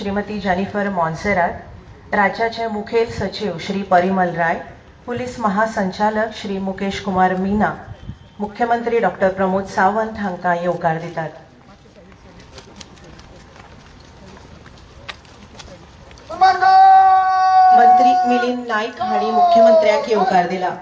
Shrimati Jennifer Monserrate, राज्याचे मुखेल सचिव श्री परिमल राय, पोलीस महासंचालक श्री मुकेश कुमार मीना, मुख्यमंत्री डॉक्टर प्रमोद सावंत हांकां येवकार दितात. मंत्री मिलिंद नाईक हांणी मुख्यमंत्र्यांक येवकार दिला.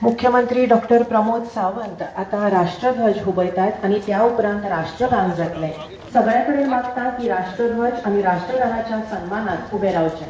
मुख्यमंत्री डॉक्टर प्रमोद सावंत आता राष्ट्रध्वज हुबयतात आणि त्या उपरांत राष्ट्रगान जातले. सगळ्याकडे मागता की राष्ट्रध्वज आणि राष्ट्रगानाच्या सन्मानात उभे रावचे.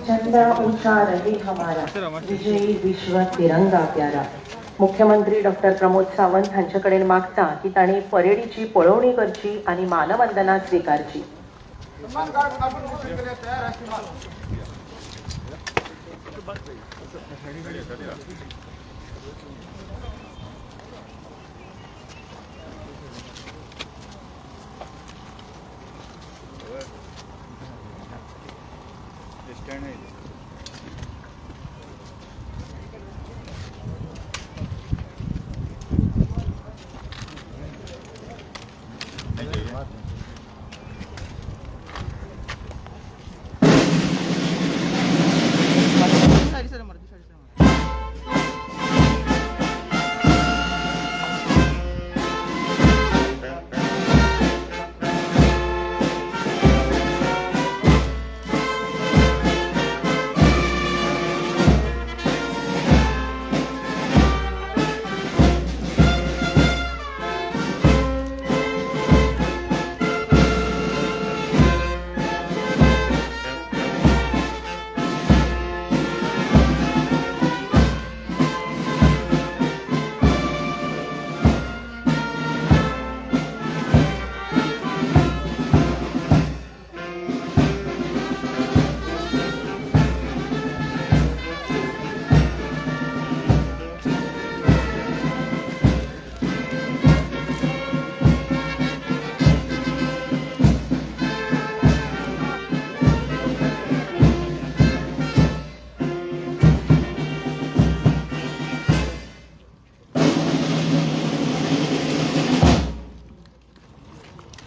झंडा ऊंचा रहे हमारा, विजयी विश्व तिरंगा प्यारा. मुख्यमंत्री डॉक्टर प्रमोद सावंत हांच्याकडे मागता की तांणी परेडीची पळवणी करची आणि मानवंदना स्वीकारची.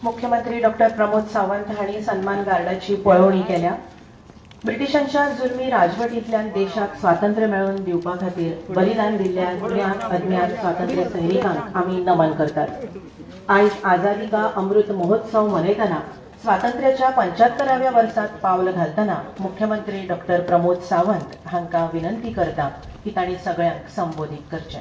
मुख्यमंत्री डॉक्टर प्रमोद सावंत हांणी सन्मान गार्डाची पळवणी केल्या. ब्रिटिशांच्या जुलमी राजवटींतल्यान देशाक स्वातंत्र्य मेळोवन दिवपा खातीर बलिदान दिल्ल्या ज्ञात अज्ञात स्वातंत्र्य सैनिकांक आमी नमन करतात. आयज आझादी का अमृत महोत्सव मनयतना स्वातंत्र्याच्या 75व्या वर्सात पावल घालतना मुख्यमंत्री डॉक्टर प्रमोद सावंत हांकां विनंती करता की तांणी सगळ्यांक संबोधित करचें.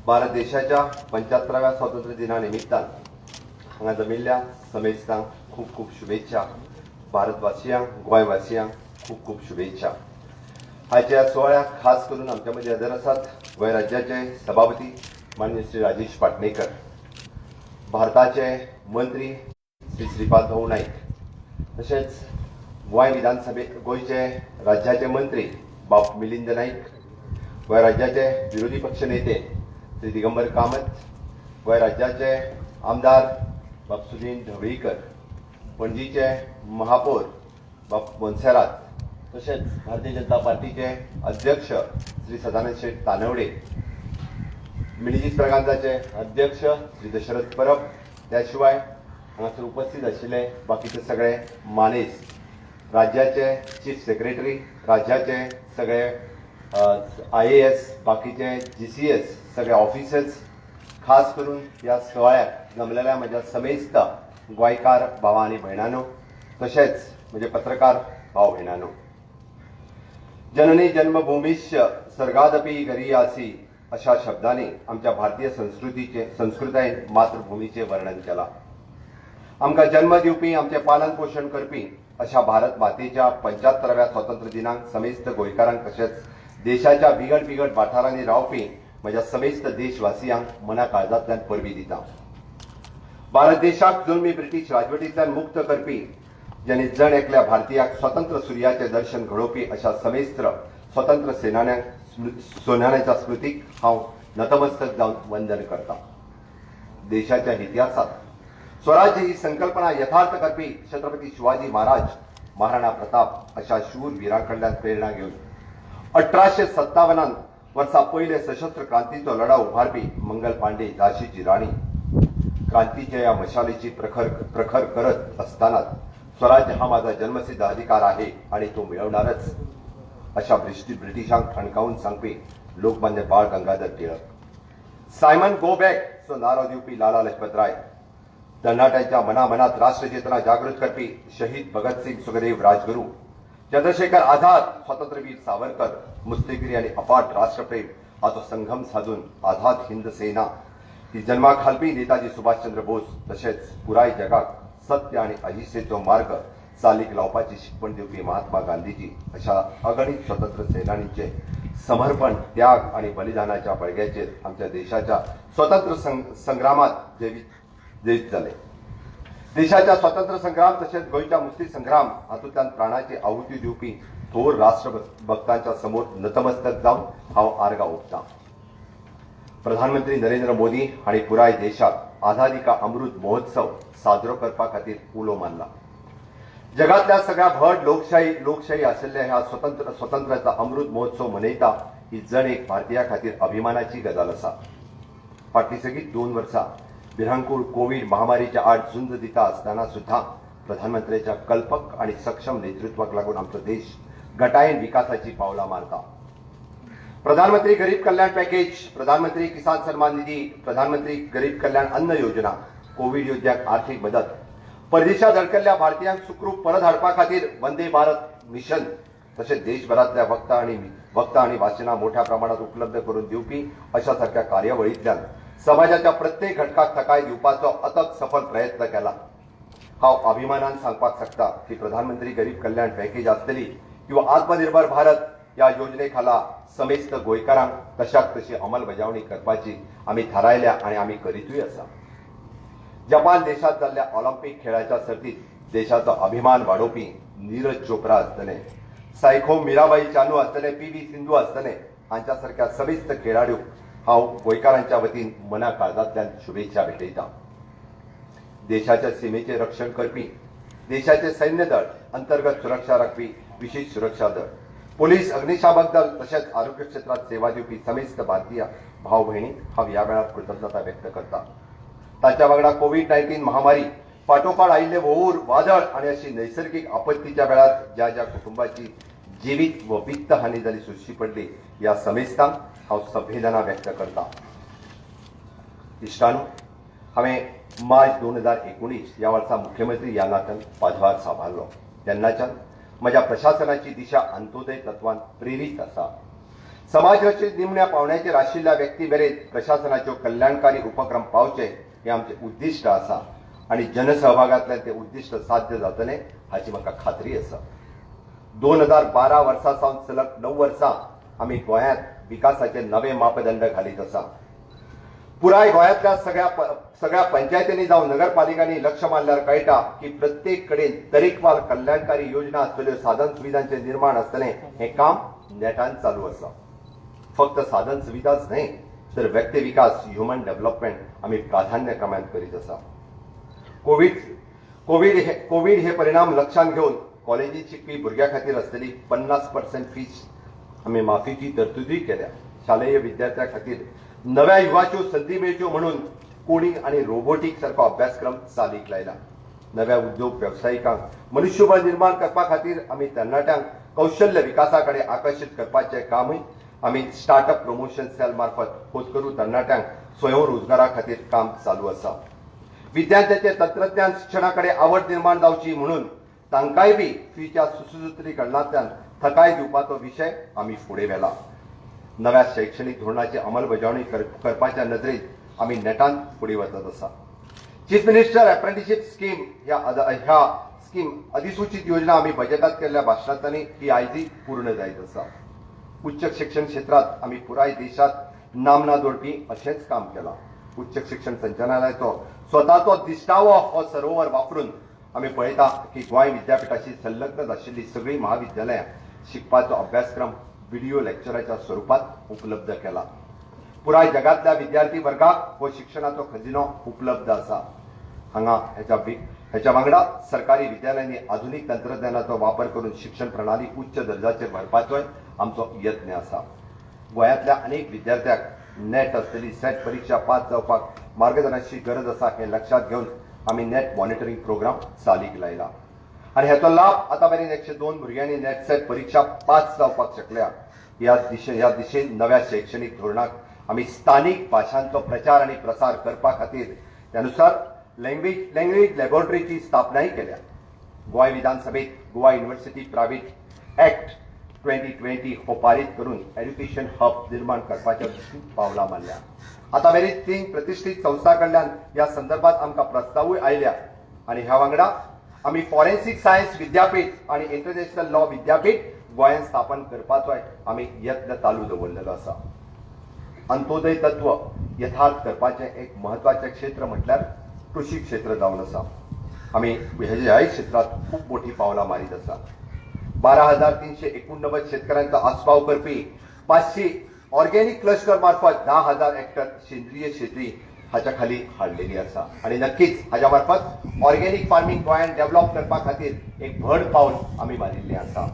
भारत देशाच्या 75व्या स्वातंत्र्य दिना निमित्तान हांगा जमिल्ल्या समेस्तांक खूब खूब शुभेच्छा. भारतवासियांक गोंयवासियांक खूब खूब शुभेच्छा. आजच्या सोहळ्याक खास करून आमच्या मध्ये हजर आसात गोंय राज्याचे सभापती माननीय श्री राजेश पाटणेकर, भारताचे मंत्री श्री श्रीपाद भाऊ नाईक, तसेच गोंय विधानसभे गोयचे राज्याचे मंत्री बाब मिलिंद नाईक, गोंय राज्याचे विरोधी पक्ष नेते श्री दिगंबर कामत, गोंय राज्याचे आमदार बाब सुदीन ढवळीकर, पणजीचे महापौर बाब मोन्सेरात, तसेच भारतीय जनता पार्टीचे अध्यक्ष श्री सदानंद शेठ तानवडे, मिनीजीत प्रगांजाचे अध्यक्ष श्री दशरथ परब, त्याशिवाय हांगासर उपस्थित आशिल्ले बाकीचे सगळे मानेस, राज्याचे चीफ सेक्रेटरी, राज्याचे सगळे IAS, बाकीचे GCS, सगळे ऑफिसर्स, खास करून या सोहळ्यात जमलेल्या म्हज्या समेस्त गोंयकार भावा आनी भयणांनो, तशेंच म्हजे पत्रकार भाव भयणांनो, जननी जन्मभूमीश्च स्वर्गादपि गरीयासी अशा शब्दांनी आमच्या भारतीय संस्कृतायेन मातृभूमीचे वर्णन केला. आमकां जन्म दिवपी, आमचे पालन पोषण करपी अशा भारत मातेच्या 75व्या स्वातंत्र्य दिनाक समेस्त गोंयकारांक तशेंच देशाच्या बिगड बिगड वाठारांनी रावपी म्हज्या समेस्त देशवासियांक मना काळजांतल्यान परबी दिता. भारत देशाक जुलमी ब्रिटीश राजवटींतल्यान मुक्त करपी, ज्यांनी जण एकल्या भारतीयाक स्वतंत्र सूर्याचे दर्शन घडोवपी अशा समेस्त स्वतंत्र सेनान्यांच्या स्मृतीक हांव नतमस्तक जावन वंदन करता. देशाच्या इतिहासात स्वराज्य ही संकल्पना यथार्थ करपी छत्रपती शिवाजी महाराज, महाराणा प्रताप अशा शूर वीरांकडल्यान प्रेरणा घेवन 1857 वर्सा पयले सशस्त्र क्रांतीचो लढा उभारपी मंगल पांडे झाशीची राणी, क्रांतीच्या या मशालीची प्रखर करत असतानाच स्वराज्य हा माझा जन्मसिद्ध अधिकार आहे आणि तो मिळवणारच अशा ब्रिटिशांक ठणकावून सांगपी लोकमान्य बाळ गंगाधर टिळक, सायमन गो बॅकचो नारो दिवपी लाला लजपतराय, तरणाट्यांच्या मनामनात राष्ट्रचेतना जागृत करपी शहीद भगतसिंग, सुखदेव राजगुरू, चंद्रशेखर आझाद, स्वातंत्र्यवीर सावरकर, मुस्लिगिरी आणि अफाट राष्ट्रप्रेम हाचो संगम साधून आझाद हिंद सेना ही जन्माक घालपी नेताजी सुभाषचंद्र बोस, तशेंच पुराय जगाक सत्य आणि अहिंसेचो मार्ग चालीक लावपाची शिकवण दिवपी महात्मा गांधीजी अशा अगणित स्वतंत्र सेनानींचे समर्पण, त्याग आणि बलिदानाच्या बळग्याचेर आमच्या देशाच्या स्वतंत्र संग्रामात जैत झाले. देशाच्या स्वातंत्र्य संग्राम तसेच गोंयच्या मुक्ती संग्राम हातूंतल्यान प्राणाची आहुती दिवपी थोर राष्ट्रभक्तांच्या समोर नतमस्तक जावन हांव आर्गां ओंपतां. प्रधानमंत्री नरेंद्र मोदी हांणी पुराय देशाक आझादी का अमृत महोत्सव साजरो करपा खातीर उलो मारला. जगातल्या सगळ्या व्हड लोकशाही आशिल्ल्या ह्या स्वतंत्रता अमृत महोत्सव मनयता ही जण एक भारतीया खातीर अभिमानाची गजाल आसा. फाटली सगळी 2 वर्सां भिरांकूळ कोविड महामारीच्या आड झुंज दिता असताना सुद्धा प्रधानमंत्र्यांच्या कल्पक आणि सक्षम नेतृत्वाक लागून आमचो देश गटायेन विकासाची पावलां मारता. प्रधानमंत्री गरीब कल्याण पॅकेज, प्रधानमंत्री किसान सन्मान निधी, प्रधानमंत्री गरीब कल्याण अन्न योजना, कोविड योद्ध्यांक आर्थिक मदत, परदेशांत अडकल्ल्या भारतीयांक सुखरूप परत हाडपा खातीर वंदे भारत मिशन, तशेंच देशभरातल्या वक्ता आणि वाचनां मोठ्या प्रमाणात उपलब्ध करून दिवपी अशा सारख्या कार्यावळींतल्यान समाजाच्या प्रत्येक घटकाक तकाय दिवपाचो अथक सफल प्रयत्न केला. हांव अभिमानान सांगपाक शकता की प्रधानमंत्री गरीब कल्याण पॅकेज आसतली किंवा आत्मनिर्भर भारत या योजने खाला समेस्त गोंयकारांक तशाक तशी अंमलबजावणी करपाची आमी थारायल्या आणि आमी करीतूय आसा. जपान देशात जाल्ल्या ऑलिंपिक खेळाच्या सर्तीत देशाचो अभिमान वाडोवपी नीरज चोप्रा आसतले, सायखो मीराबाई चानू आसतले, PV सिंधू आसतले, हांच्या सारख्या समेस्त खेळाडूंक हांव गोंयकारांच्या वतीन मना काळजांतल्यान शुभेच्छा भेटयतां. देशाच्या सीमेचे रक्षण करपी, देशाचे सैन्य दळ, अंतर्गत सुरक्षा राखपी विशेष सुरक्षा दळ, पोलीस, अग्निशामक दल तशेंच आरोग्य क्षेत्रात सेवा दिवपी समेस्त भारतीय भाव भयणींक हांव ह्या वेळार कृतज्ञता व्यक्त करतां. ताच्या वांगडा कोविड-19 महामारी, फाटोफाट आयिल्ले वोवूर, वादळ आणि अशी नैसर्गिक आपत्तीच्या वेळार ज्या ज्या कुटुंबाची जिवीत व वित्त हानी जाली, सुशी पडली, या समेस्तांक हांव संवेदना व्यक्त करतां. इश्टानो, हांवें मार्च 2019 या वर्सा मुख्यमंत्री ह्या नात्यान पदभार सांबाळ्ळो. तेन्नाच्यान म्हज्या प्रशासनाची दिशा अंत्योदय तत्वान प्रेरीत आसा. समाज रचीत निमण्या पावंड्याचेर आशिल्ल्या व्यक्ती मेरेन प्रशासनाच्यो कल्याणकारी उपक्रम पावचे हे आमचे उद्दिश्ट आसा आणि जनसहभागांतल्यान ते उद्दिश्ट साध्य जातलें हाची म्हाका खात्री आसा. 2012 वर्सा सावन सलग 9 वर्सां आमी गोंयांत विकासाचे नवे मापदंड घालीत आसा. पुराय गोंयांतल्या सगळ्या पंचायतींनी जावं नगरपालिकांनी लक्ष मारल्यार कळटा की प्रत्येक कडेन तरेकवार कल्याणकारी योजना आसतल्यो, साधन सुविधांचे निर्माण आसतलें हें काम नेटान चालू आसा. फक्त साधन सुविधाच न्हय तर व्यक्ती विकास, ह्युमन डेव्हलपमेंट आमी प्राधान्यक्रमान करीत आसा. कोविड हे परिणाम लक्षात घेवन कॉलेजीत शिकपी भुरग्यां खातीर आसतली 50% फीस आमी माफीची तरतुदूय केल्या. शालेय विद्यार्थ्यां खातीर नव्या युगाच्यो संधी मेळच्यो म्हणून कोडिंग आनी रोबोटिक्स सारको अभ्यासक्रम चालीक लायला. नव्या उद्योग वेवसायिकांक मनुष्यबळ निर्माण करपा खातीर आमी तरणाट्यांक कौशल्य विकासा कडेन आकर्शीत करपाचें कामूय आमी स्टार्टअप प्रमोशन सेल मार्फत होतकरू तरणाट्यांक स्वयंरोजगारा खातीर काम चालू आसा. विद्यार्थ्यांचे तंत्रज्ञान शिक्षणा कडेन आवड निर्माण जावची म्हणून तांकांय बी फीच्या सुसूत्रीकरणांतल्यान थकाय दिवपाचो विशय आमी फुडें व्हेला. नव्या शैक्षणीक धोरणाची अंमलबजावणी करपाच्या नदरेन आमी नेटान फुडें वचत आसा. चीफ मिनिस्टर अप्रेंटिसशीप स्कीम ह्या स्कीम अधिसूचित योजना आमी बजेटांत केल्ल्या भाशणांतल्यानी ही आयजय पूर्ण जायत आसा. उच्च शिक्षण क्षेत्रात आमी पुराय देशात नामना जोडपी अशेंच काम केलां. उच्च शिक्षण संचालनालयाचो स्वताचो दिश्टावो हो सरोवर वापरून आमी पळयता की गोंय विद्यापीठाशी संलग्न आशिल्ली सगळीं महाविद्यालयां शिकपाचो अभ्यासक्रम व्हिडिओ लेक्चराच्या स्वरुपात उपलब्ध केला. पुराय जगातल्या विद्यार्थी वर्गाक हो शिक्षणाचो खजिनो उपलब्ध आसा. हेच्या वांगडा सरकारी विद्यालयांनी आधुनीक तंत्रज्ञानाचो वापर करून शिक्षण प्रणाली उच्च दर्जाचेर व्हरपाचोय आमचो यत्न आसा. गोंयांतल्या अनेक विद्यार्थ्यांक नेट आसतली सेट परीक्षा पास जावपाक मार्गदर्शनाची गरज आसा हें लक्षात घेवन आमी नेट मॉनिटरींग प्रोग्राम चालीक लायला. आनी हेचो लाभ आतां मेरेन 102 भुरग्यांनी नेट सेट परीक्षा पास जावपाक शकल्या. ह्या दिशेन नव्या शैक्षणीक धोरणाक आमी स्थानीक भाशांचो प्रचार आनी प्रसार करपा खातीर त्यानुसार लँग्वेज लॅबोरेटरीची स्थापनाय केल्या. गोंय विधानसभेत गोवा युनिव्हर्सिटी प्रायव्हेट एक्ट 2020 हो पारीत करून एड्युकेशन हब निर्माण करपाच्या दृश्टीन पावलां मारल्या. आतां मेरेन 3 प्रतिश्ठीत संस्था कडल्यान ह्या संदर्भात आमकां प्रस्तावूय आयल्या. आनी ह्या वांगडा आमी फॉरेन्सीक सायन्स विद्यापीठ आनी इंटरनॅशनल लॉ विद्यापीठ गोंयांत स्थापन करपाचोय आमी यत्न चालू दवरलेलो आसा. अंत्योदय तत्व यथार्थ करपाचें एक म्हत्वाचें क्षेत्र म्हटल्यार कृषी क्षेत्र जावन आसा. आमी ह्याय क्षेत्रात खूब मोठी पावलां मारीत आसा. 12,389 शेतकऱ्यांचो आस्पाव करपी 500 ऑर्गेनिक क्लस्टर मार्फत 10,000 हेक्टर सेंद्रीय शेती हाच्या खाली हाडलेली आसा. आनी नक्कीच हाच्या मार्फत ऑर्गेनिक फार्मिंग गोंयांत डेव्हलप करपा खातीर एक व्हड पावल आमी मारिल्लें आसा.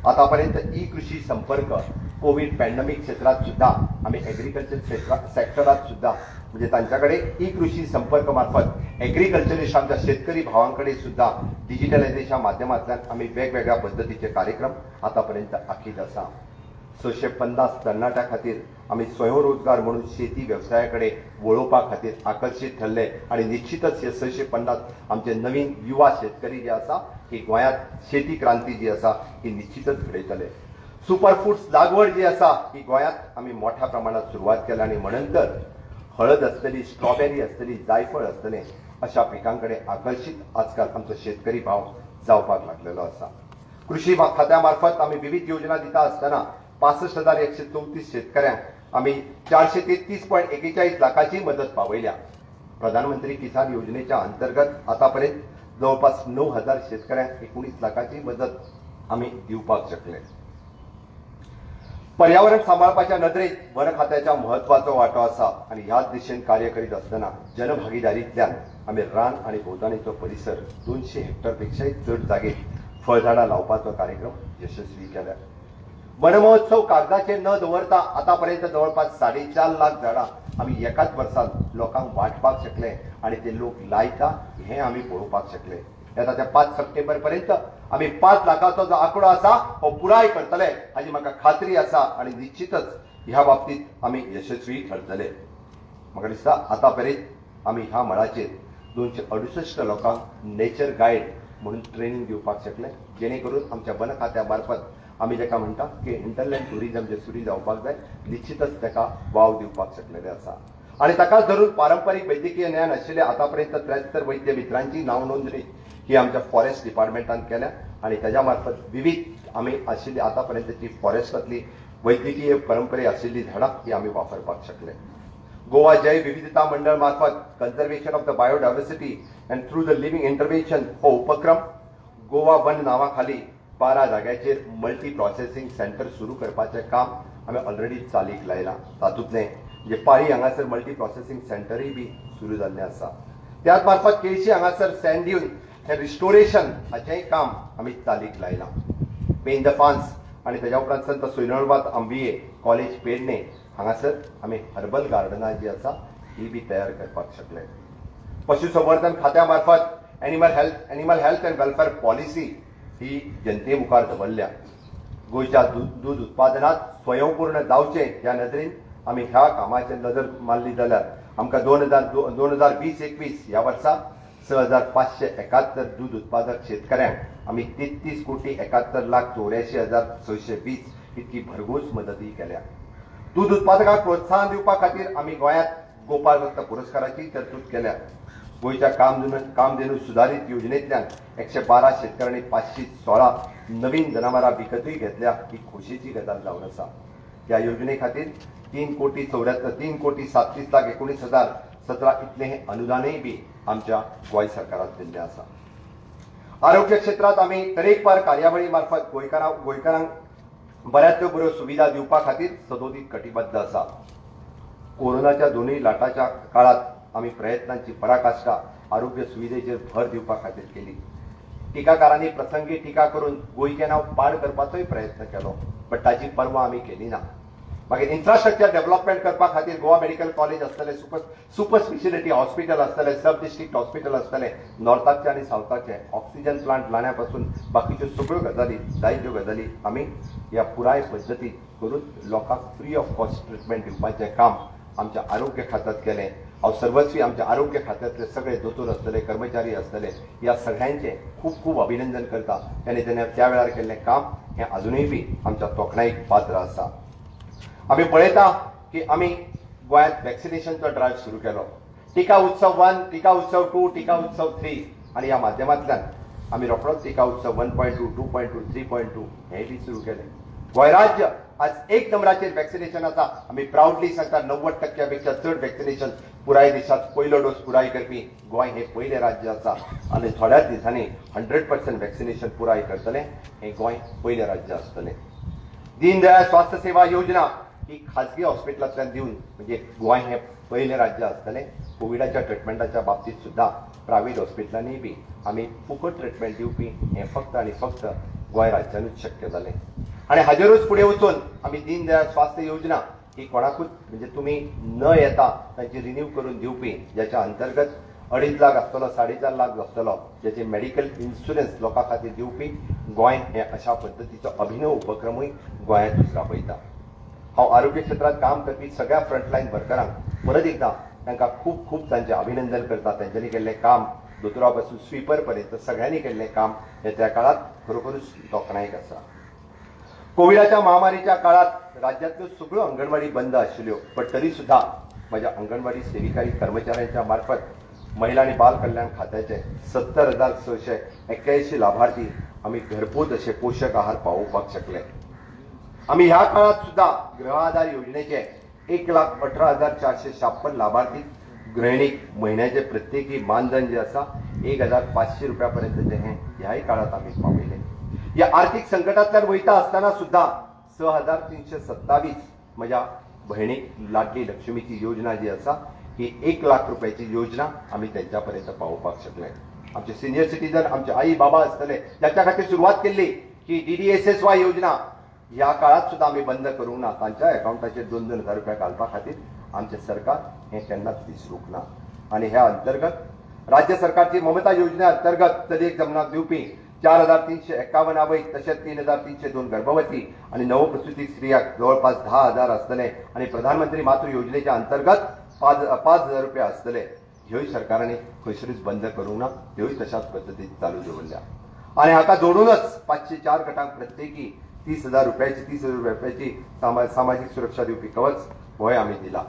आतापर्यंत ई कृषी संपर्क कोविड पॅन्डेमिक क्षेत्रात सुद्धा आम्ही ॲग्रिकल्चर सेक्टरात सुद्धा म्हणजे त्यांच्याकडे ई कृषी संपर्क मार्फत ॲग्रिकल्चरिस्ट आमच्या शेतकरी भावांकडे सुद्धा डिजिटलायझेशन माध्यमांतल्यान आम्ही वेगवेगळ्या पद्धतीचे कार्यक्रम आतापर्यंत आखीत आसा. 650 तरणाट्यां खातीर आम्ही स्वयंरोजगार म्हणून शेती व्यवसायाकडे वळोवपा खातीर आकर्षित ठरले आणि निश्चितच हे 650 आमचे नवीन युवा शेतकरी जे आसा ही गोंयांत शेती क्रांती जी आसा ही निश्चितच घडयतले. सुपर फूड्स लागवड जी आसा ही गोंयांत आमी मोठ्या प्रमाणात सुरवात केल्या आणि म्हणून तर हळद आसतली, स्ट्रॉबेरी आसतली, जायफळ आसतले अशा पिकांकडे आकर्षित आजकाल आमचो शेतकरी भाव जावपाक लागलेलो आसा. कृषी खात्या मार्फत आमी विविध योजना दिता आसतना 65,134 शेतकऱ्यांक आमी 433.41 लाखाची मदत पावयल्या. प्रधानमंत्री किसान योजनेच्या अंतर्गत आतापर्यंत जवळपास 9,000 शेतकऱ्यांक 19 लाखाची मदत आमी दिवपाक शकले. पर्यावरण सांबाळपाच्या नदरेत वन खात्याच्या महत्वाचो वाटो आसा आणि ह्याच दिशेन कार्य करीत असताना जनभागीदारीतल्यान आमी रान आणि भोवताणीचो परिसर 200 हेक्टरपेक्षाय चड जागेत फळझाडां लावपाचो कार्यक्रम यशस्वी केला. वन महोत्सव कागदाचेर न दवरता आतापर्यंत जवळपास 4.5 लाख झाडां आमी एकाच वर्सांत लोकांक वांटपाक शकले आणि ते लोक लायता हें आमी पळोवपाक शकले. येता 5 सप्टेंबर पर्यंत आमी 5 लाखाचो जो आंकडो आसा हो पुराय करतले हाची म्हाका खात्री आसा आणि निश्चितच ह्या बाबतीत आमी यशस्वी ठरतले. म्हाका दिसता आतापर्यंत आमी ह्या मळाचेर 268 लोकांक नेचर गायड म्हणून ट्रेनिंग दिवपाक शकले, जेणे करून आमच्या वन खात्या मार्फत आमी जेका म्हणटा की इंटरलँड टुरिझम जे सुरू जावपाक जाय निश्चितच ताका वाव दिवपाक शकलेले आसा. आणि ताकाच धरून पारंपरीक वैद्यकीय ज्ञान आशिल्ले आतापर्यंत 73 वैद्य मित्रांची नाव नोंदणी ही आमच्या फॉरेस्ट डिपार्टमेंटान केल्या आणि त्याच्या मार्फत विविध आम्ही आशिल्ली आतापर्यंतची फॉरेस्टातली वैद्यकीय परंपरे आशिल्ली झाडां ही आम्ही वापरपाक शकले. गोवा जैव विविधता मंडळ मार्फत conservation of the biodiversity and through the living intervention हो उपक्रम गोवा वन नावाखाली 12 जाग्याचेर मल्टी प्रोसेसिंग सेंटर सुरू करपाचें काम आम्ही ऑलरेडी चालीक लायला. तातूंतले म्हणजे पाळी हांगासर मल्टी प्रोसेसिंग सेंटरूय बी सुरू जाल्लें आसा. त्याच मार्फत केळशी हांगासर सँड ड्यून हे रिस्टोरेशन हाचेंय काम आमी चालीक लायलां. पेन द फान्स आणि त्याच्या उपरांत संत सोयनळबात अंबिये कॉलेज पेडणे हांगासर आमी हर्बल गार्डनां जी आसा ही बी तयार करपाक शकले. पशुसंवर्धन खात्या मार्फत animal health and welfare policy ही जनते मुखार दवरल्या. गोंयच्या दूध उत्पादनात स्वयंपूर्ण जावचें ह्या नदरेन आमी ह्या कामाचेर नजर मारली जाल्यार आमकां 2020-21 ह्या वर्सा 6,571 दूध उत्पादक शेतकऱ्यांक आमी 33,71,84,620 इतकी भरघोस मदती केल्या. दूध उत्पादकांक प्रोत्साहन दिवपा खातीर आमी गोंयांत गोपाळ रत्न पुरस्काराची तरतूद केल्या. गोंयच्या कामधेनू सुधारीत योजनेंतल्यान 112 शेतकऱ्यांनी 516 नवीन जनावरां विकतूय घेतल्या ही खोशेची गजाल जावन आसा. ह्या योजने खातीर 3,37,19,17 इतले हे अनुदानय बी आमच्या गोंय सरकारान दिल्लें आसा. आरोग्य क्षेत्रात आमी तरेकवार कार्यावळी मार्फत गोंयकारांक बऱ्यांतल्यो बऱ्यो सुविधा दिवपा खातीर सदोदीत कटिबद्ध आसा. कोरोनाच्या दोनूय लाटाच्या काळात आमी प्रयत्नांची पराकाष्ठा आरोग्य सुविधेचेर भर दिवपा खातीर केली. टिकाकारांनी प्रसंगी टिका करून गोंयचें नांव पाड करपाचोय प्रयत्न केलो, बट ताची पर्वा आमी केली ना. मागीर इन्फ्रास्ट्रक्चर डेव्हलपमेंट करपा खातीर गोवा मेडिकल कॉलेज आसतले, सुपर स्पेशलिटी हॉस्पिटल आसतले, सब डिस्ट्रिक्ट हॉस्पिटल आसतले, नॉर्थाचे आनी सावथाचे ऑक्सिजन प्लांट लाण्यापासून बाकीच्यो सगळ्यो गजाली जायत्यो गजाली आमी ह्या पुराय पद्दतीन करून लोकांक फ्री ऑफ कॉस्ट ट्रिटमेंट दिवपाचें काम आमच्या आरोग्य खात्यात केलें. हांव सर्वस्वी आमच्या आरोग्य खात्यांतले सगळे दोतोर आसतले, कर्मचारी आसतले, ह्या सगळ्यांचे खूब खूब अभिनंदन करता. ताणें त्या वेळार केल्लें काम हें अजूनय बी आमच्या तोखणायेक पात्र आसा. आमी पळयता की आमी गोंयांत वॅक्सिनेशनचो ड्रायव्ह सुरू केलो. टिका उत्सव 1, टिका उत्सव 2, टिका उत्सव 3 आणि ह्या माध्यमांतल्यान आमी रोखडोच टिका उत्सव 1.2, 2.2, 3.2 हें बी सुरू केलें. गोंय राज्य आज 1 नंबराचेर वॅक्सिनेशन आसा. आमी प्राउडली सांगता 90% चड वॅक्सिनेशन पुराय देशांत पयलो डोस पुराय करपी गोंय हें पयलें राज्य आसा आनी थोड्याच दिसांनी 100% वॅक्सिनेशन पुराय करतलें हें गोंय पयलें राज्य आसतलें. दीनदयाळ स्वास्थ्य सेवा योजना ही खाजगी हॉस्पिटलांतल्यान दिवन म्हणजे गोंय हें पयलें राज्य आसतलें. कोविडाच्या ट्रिटमेंटाच्या बाबतींत सुद्दां प्रायव्हेट हॉस्पिटलांनी बी आमी फुकट ट्रिटमेंट दिवपी हें फक्त आनी फक्त गोंय राज्यानूच शक्य जालें. आणि हाजेरूच फुडें वचून आमी दीनदयाळ स्वास्थ्य योजना ही कोणाकूच म्हणजे तुमी न येता तांची रिन्यू करून दिवपी, ज्याच्या अंतर्गत 2.5 लाख आसतलो, 4.5 लाख आसतलो, ज्याचे मेडिकल इन्शुरन्स लोकां खातीर दिवपी गोंय हें अशा पद्दतीचो अभिनव उपक्रमूय गोंयांतूच राबयता. हांव आरोग्य क्षेत्रात काम करपी सगळ्या फ्रंटलायन वर्करांक परत एकदां तांकां खूब खूब तांचें अभिनंदन करता. तांच्यांनी केल्लें काम दोतोरा पासून स्वीपर पर्यंत सगळ्यांनी केल्लें काम हें त्या काळात खरोखरूच तोखणायक आसा. कोविडाच्या महामारीच्या काळात राज्यातल्यो सगळ्यो अंगणवाडी बंद आशिल्ल्यो, पण तरी सुद्धा माझ्या अंगणवाडी सेविकारी कर्मचाऱ्यांच्या मार्फत महिला आणि बाल कल्याण खात्याचे 70,681 लाभार्थी आम्ही घरपोच असे पोषक आहार पावोवपाक शकले. आम्ही ह्या काळात सुद्धा गृह आधार योजनेचे 1,18,456 लाभार्थी गृहिणीक महिन्याचे प्रत्येकी मानधन जे आसा 1,500 रुपयापर्यंतचे हे ह्याही काळात आम्ही पावले. या आर्थिक संकटातल्यान वयता असताना सुद्धा 6,327 माझ्या बहिणीक लाडली लक्ष्मीची योजना जी आसा ही 1 लाख रुपयाची योजना आम्ही त्यांच्यापर्यंत पावोवपाक शकले. आमचे सिनियर सिटीजन आमचे आई बाबा असतले ज्याच्या खातीर सुरुवात केली की DDSSY योजना या काळात सुद्धा आम्ही बंद करूंक ना. तांच्या अकाउंटाचेर 2,000 रुपया घालपा खातीर आमचे सरकार हे केन्नाच विसरूंक ना. आणि ह्या अंतर्गत राज्य सरकारची ममता योजने अंतर्गत चलयेक जमनाक दिवपी 4,351 आवय तशेंच 3,302 गर्भवती आणि नवप्रसूती स्त्रियांक जवळपास 10,000 असतले आणि प्रधानमंत्री मातृ योजनेच्या अंतर्गत 5,000 रुपया असतले. ह्योय सरकारांनी खंयसरूच बंद करूंक ना, त्योय तशाच पद्दतीन चालू दवरल्या. आणि हाका जोडूनच 504 गटांक प्रत्येकी 30,000 रुपयाची सामाजिक सुरक्षा दिवपी कवच होय आम्ही दिला.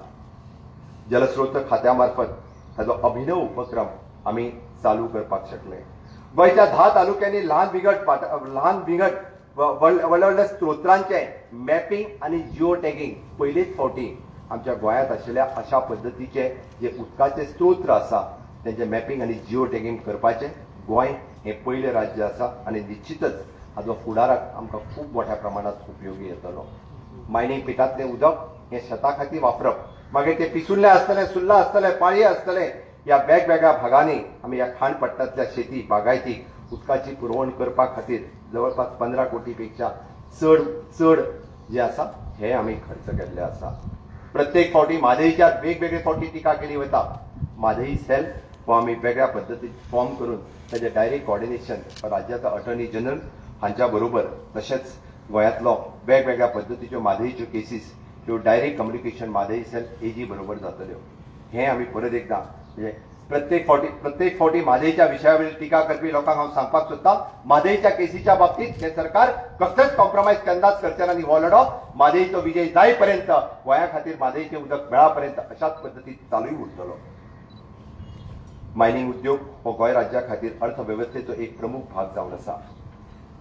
जलस्रोत खात्यामार्फत ताजो अभिनव उपक्रम आम्ही चालू करपाक शकले. गोयच्या 10 तालुक्यांनी लहान बिगट व्हडले स्त्रोत्रांचे मॅपिंग आणि जिओ टॅगिंग पयलेच फावटी आमच्या गोंयांत आशिल्ल्या अशा पद्दतीचे जे उदकाचे स्त्रोत्र आसा त्यांचे मॅपिंग आणि जिओ टॅगिंग करपाचे गोंय हे पयले राज्य आसा आणि निश्चितच हाचो फुडाराक आमकां खूब मोठ्या प्रमाणात उपयोगी येतलो. मायनिंग पिठांतलें उदक हे शेता खातीर वापरप, मागीर ते पिसुल्लें आसतलें, सुल्ला आसतलें, पाळये आसतलें, ह्या वेगवेगळ्या भागांनी आमी ह्या खाणपट्ट्यांतल्या शेती बागायतीक उदकाची पुरवण करपा खातीर जवळपास 15 कोटीपेक्षा चड जे आसा हे आमी खर्च केल्ले आसा. प्रत्येक फावटी म्हादईच्या वेगवेगळे फावटी टिका केली वता. म्हादई सेल हो आमी वेगळ्या पद्दतीन फॉर्म करून ताचे डायरेक्ट कोऑर्डिनेशन राज्याचो अटॉर्नी जनरल हांच्या बरोबर तशेंच गोंयांतलो वेगवेगळ्या पद्दतीच्यो म्हादईच्यो केसीस ह्यो direct communication Mhadei sale ag बरोबर जातल्यो. हे आमी परत एकदां म्हणजे प्रत्येक फावटी म्हादईच्या विशयावयली टिका करपी लोकांक हांव सांगपाक सोदतां, म्हादईच्या केसीच्या बाबतीत हे सरकार कसलेच कॉम्प्रोमायज केन्नाच करचें ना आनी हो लढो म्हादईचो विजय जाय पर्यंत, गोंया खातीर म्हादईचें उदक मेळा पर्यंत अशाच पद्दतीन चालूय उरतलो. मायनिंग उद्योग हो गोंय राज्या खातीर अर्थवेवस्थेचो एक प्रमुख भाग जावन आसा.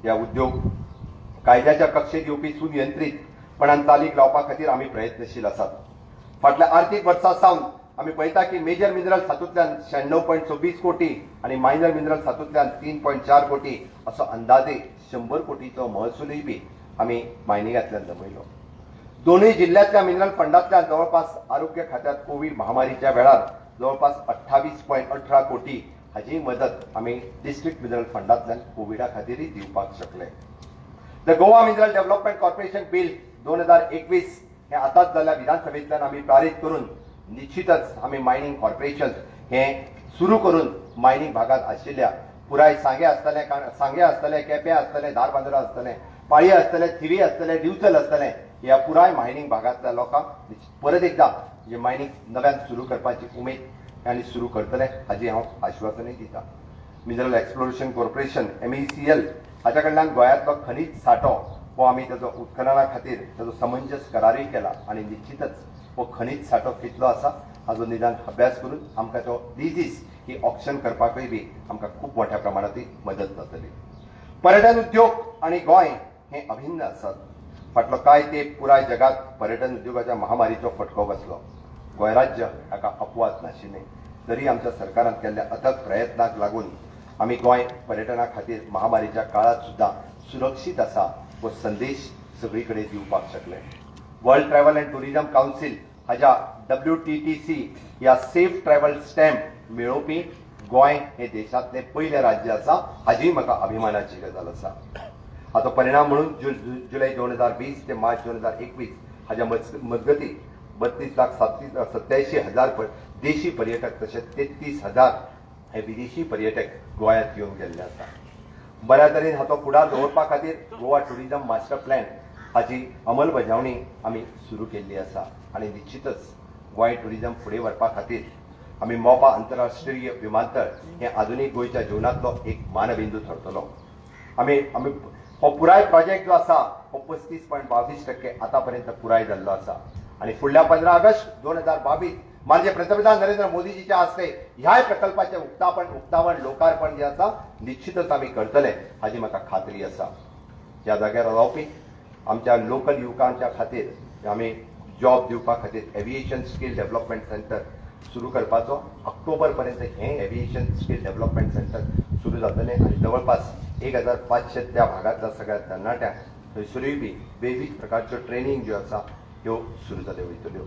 ह्या उद्योग कायद्याच्या कक्षेत येवपी सुनियंत्रीतपणान चालीक लावपा खातीर आमी प्रयत्नशील आसात. फाटल्या आर्थीक वर्सा सावन आमी पळयता की मेजर मिनरल्स हातूंतल्यान 96.26 कोटी आणि मायनर मिनरल्स हातूंतल्यान 3.4 कोटी असो अंदाजे 100 कोटीचो महसूलय बी आमी मायनिंगांतल्यान जमयलो. दोनूय जिल्ह्यांतल्या मिनरल फंडांतल्यान जवळपास आरोग्य खात्यात कोविड महामारीच्या वेळार जवळपास 28.18 कोटी हाची मदत आमी डिस्ट्रिक्ट मिनरल फंडांतल्यान कोविडा खातीरय दिवपाक शकले. The Goa mineral development corporation bill 2021 हे आतांच जाल्ल्या विधानसभेंतल्यान आमी पारीत करून निश्चितच आमी मायनिंग कॉर्पोरेशन हे सुरू करून मायनिंग भागात आशिल्ल्या पुराय सांगे आसतले, केपें आसतले, धारबांदोरा आसतले, पाळये आसतले, थिवी आसतले, दिवचल आसतले, ह्या पुराय मायनिंग भागांतल्या लोकांक परत एकदां जे मायनिंग नव्यान सुरू करपाची उमेद आनी सुरू करतले हाची हांव आश्वासनय दितां. मिनरल एक्सप्लोरेशन कॉर्पोरेशन MECL हाच्या कडल्यान गोंयांतलो खनीज सांठो हो आमी ताचो उत्खनना खातीर ताचो समंजस करारूय केला आनी निश्चितच हो खनीज सांठो कितलो आसा हाचो निदान अभ्यास करून आमकां तो लिजीस ही ऑक्शन करपाकय बी आमकां खूब मोठ्या प्रमाणांत मदत जातली. पर्यटन उद्योग आनी गोंय हे अभिन्न आसात. फाटलो कांय तेंप पुराय जगात पर्यटन उद्योगाच्या महामारीचो फटको बसलो. गोंय राज्य हाका अपवाद नाशिल्लें. तरी आमच्या सरकारान केल्ल्या अथक प्रयत्नाक लागून आमी गोंय पर्यटना खातीर महामारीच्या काळात सुद्दां सुरक्षीत आसा हो संदेश सगळी कडेन दिवपाक शकले. World travel and tourism council हाच्या WTTC ह्या सेफ ट्रॅव्हल स्टॅम्प मेळोवपी गोंय हे देशांतलें पयलें राज्य आसा हाची म्हाका अभिमानाची गजाल आसा. हाचो परिणाम म्हणून जुलय 2020 ते मार्च 2021 हाच्या मजगती 32,87,000 देशी पर्यटक तशेंच 33,000 हे विदेशी पर्यटक गोंयांत येवन गेल्ले आसा. बऱ्या तरेन हाचो फुडार दवरपा खातीर गोवा टुरिझम मास्टर प्लॅन हाची अंमलबजावणी आमी सुरू केल्ली आसा आनी निश्चितच गोंय टुरिझम फुडें व्हरपा खातीर आमी मोपा आंतरराष्ट्रीय विमानतळ हे आधुनीक गोंयच्या जिवनांतलो एक मानबिंदू थारतलो. आमी हो पुराय प्रोजेक्ट जो आसा हो 35.22% आतापर्यंत पुराय जाल्लो आसा आणि फुडल्या 15 ऑगस्ट 2022 माननीय पंतप्रधान नरेंद्र मोदीजीच्या हस्ते ह्या प्रकल्पाचे उक्तावण लोकार्पण जे आसा निश्चितच आमी करतले हाची म्हाका खात्री आसा. ह्या जाग्यार रावपी आमच्या लोकल युवकांच्या खातीर आमी जॉब दिवपा खातीर एव्हिएशन स्किल डेव्हलपमेंट सेंटर सुरू करपाचो ऑक्टोबर पर्यंत हे एव्हिएशन स्किल डेव्हलपमेंट सेंटर सुरू जातले आणि जवळपास 1,500 त्या भागातल्या सगळ्या तरणाट्यांक थंयसरूय बी बेजीक प्रकारच्यो ट्रेनिंग ज्यो आसा ह्यो सुरू जाल्यो वयतल्यो.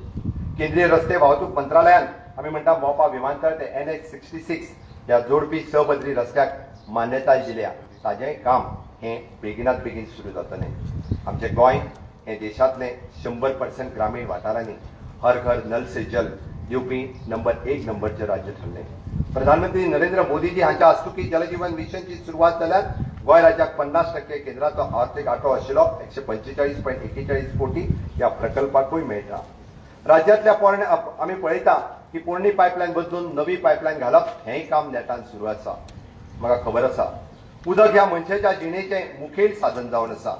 केंद्रीय रस्ते वाहतूक मंत्रालयान आमी म्हणटा मोपा विमानतळ ते NH66 ह्या जोडपी सहपदरी रस्त्याक मान्यताय दिल्या. ताजेंय काम हे बेगिनात बेगीन सुरू जातलें. आमचें गोंय हे देशांतलें 100% ग्रामीण वाठारांनी हर घर नल से जल दिवपी नंबर 1 नंबरचें राज्य ठरलें. प्रधानमंत्री नरेंद्र मोदीजी हांच्या हस्तुकी जलजीवन मिशनची सुरवात जाल्यार गोंय राज्याक 50% केंद्राचो आर्थीक आठवो आशिल्लो 145.41 कोटी ह्या प्रकल्पाकूय मेळटा. राज्यांतल्या आमी पळयता की पोरणी पायपलायन बदलून नवी पायपलायन घालप हेंय काम नेटान सुरू आसा. म्हाका खबर आसा उदक ह्या मनशेच्या जिणेचें मुखेल साधन जावन आसा.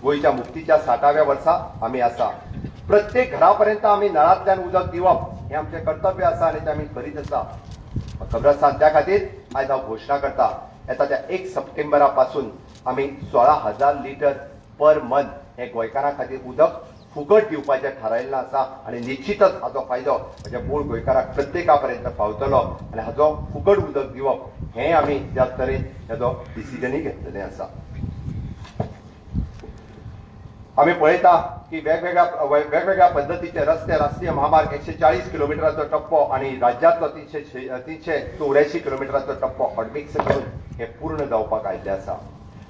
गोंयच्या मुक्तीच्या 60व्या वर्सा आमी आसा. प्रत्येक घरापर्यंत आमी नळांतल्यान उदक दिवप हें आमचें कर्तव्य आसा आनी तें आमी करीत आसा. खबर आसा त्या खातीर आयज हांव घोशणा करता येता त्या 1 सप्टेंबरापासून आम्ही 16,000 लिटर पर मंथ हे गोंयकारां खातीर उदक फुकट दिवपाचें थारायल्लें आसा आनी निश्चितच हाचो फायदो म्हणजे मूळ गोंयकाराक प्रत्येका पर्यंत पावतलो आनी हाचो फुकट उदक दिवप हें आमी ज्या तरेन हेजो डिसिजनूय घेतलेलें आसा. आम्ही पळयता की वेगवेगळ्या पद्धतीचे रस्ते राष्ट्रीय महामार्ग 140 किलोमिटराचो टप्पो आणि राज्यातलो 384 किलोमिटराचो टप्पो हॉटमिक्स करून हे पूर्ण जावपाक आयिल्ले आसा.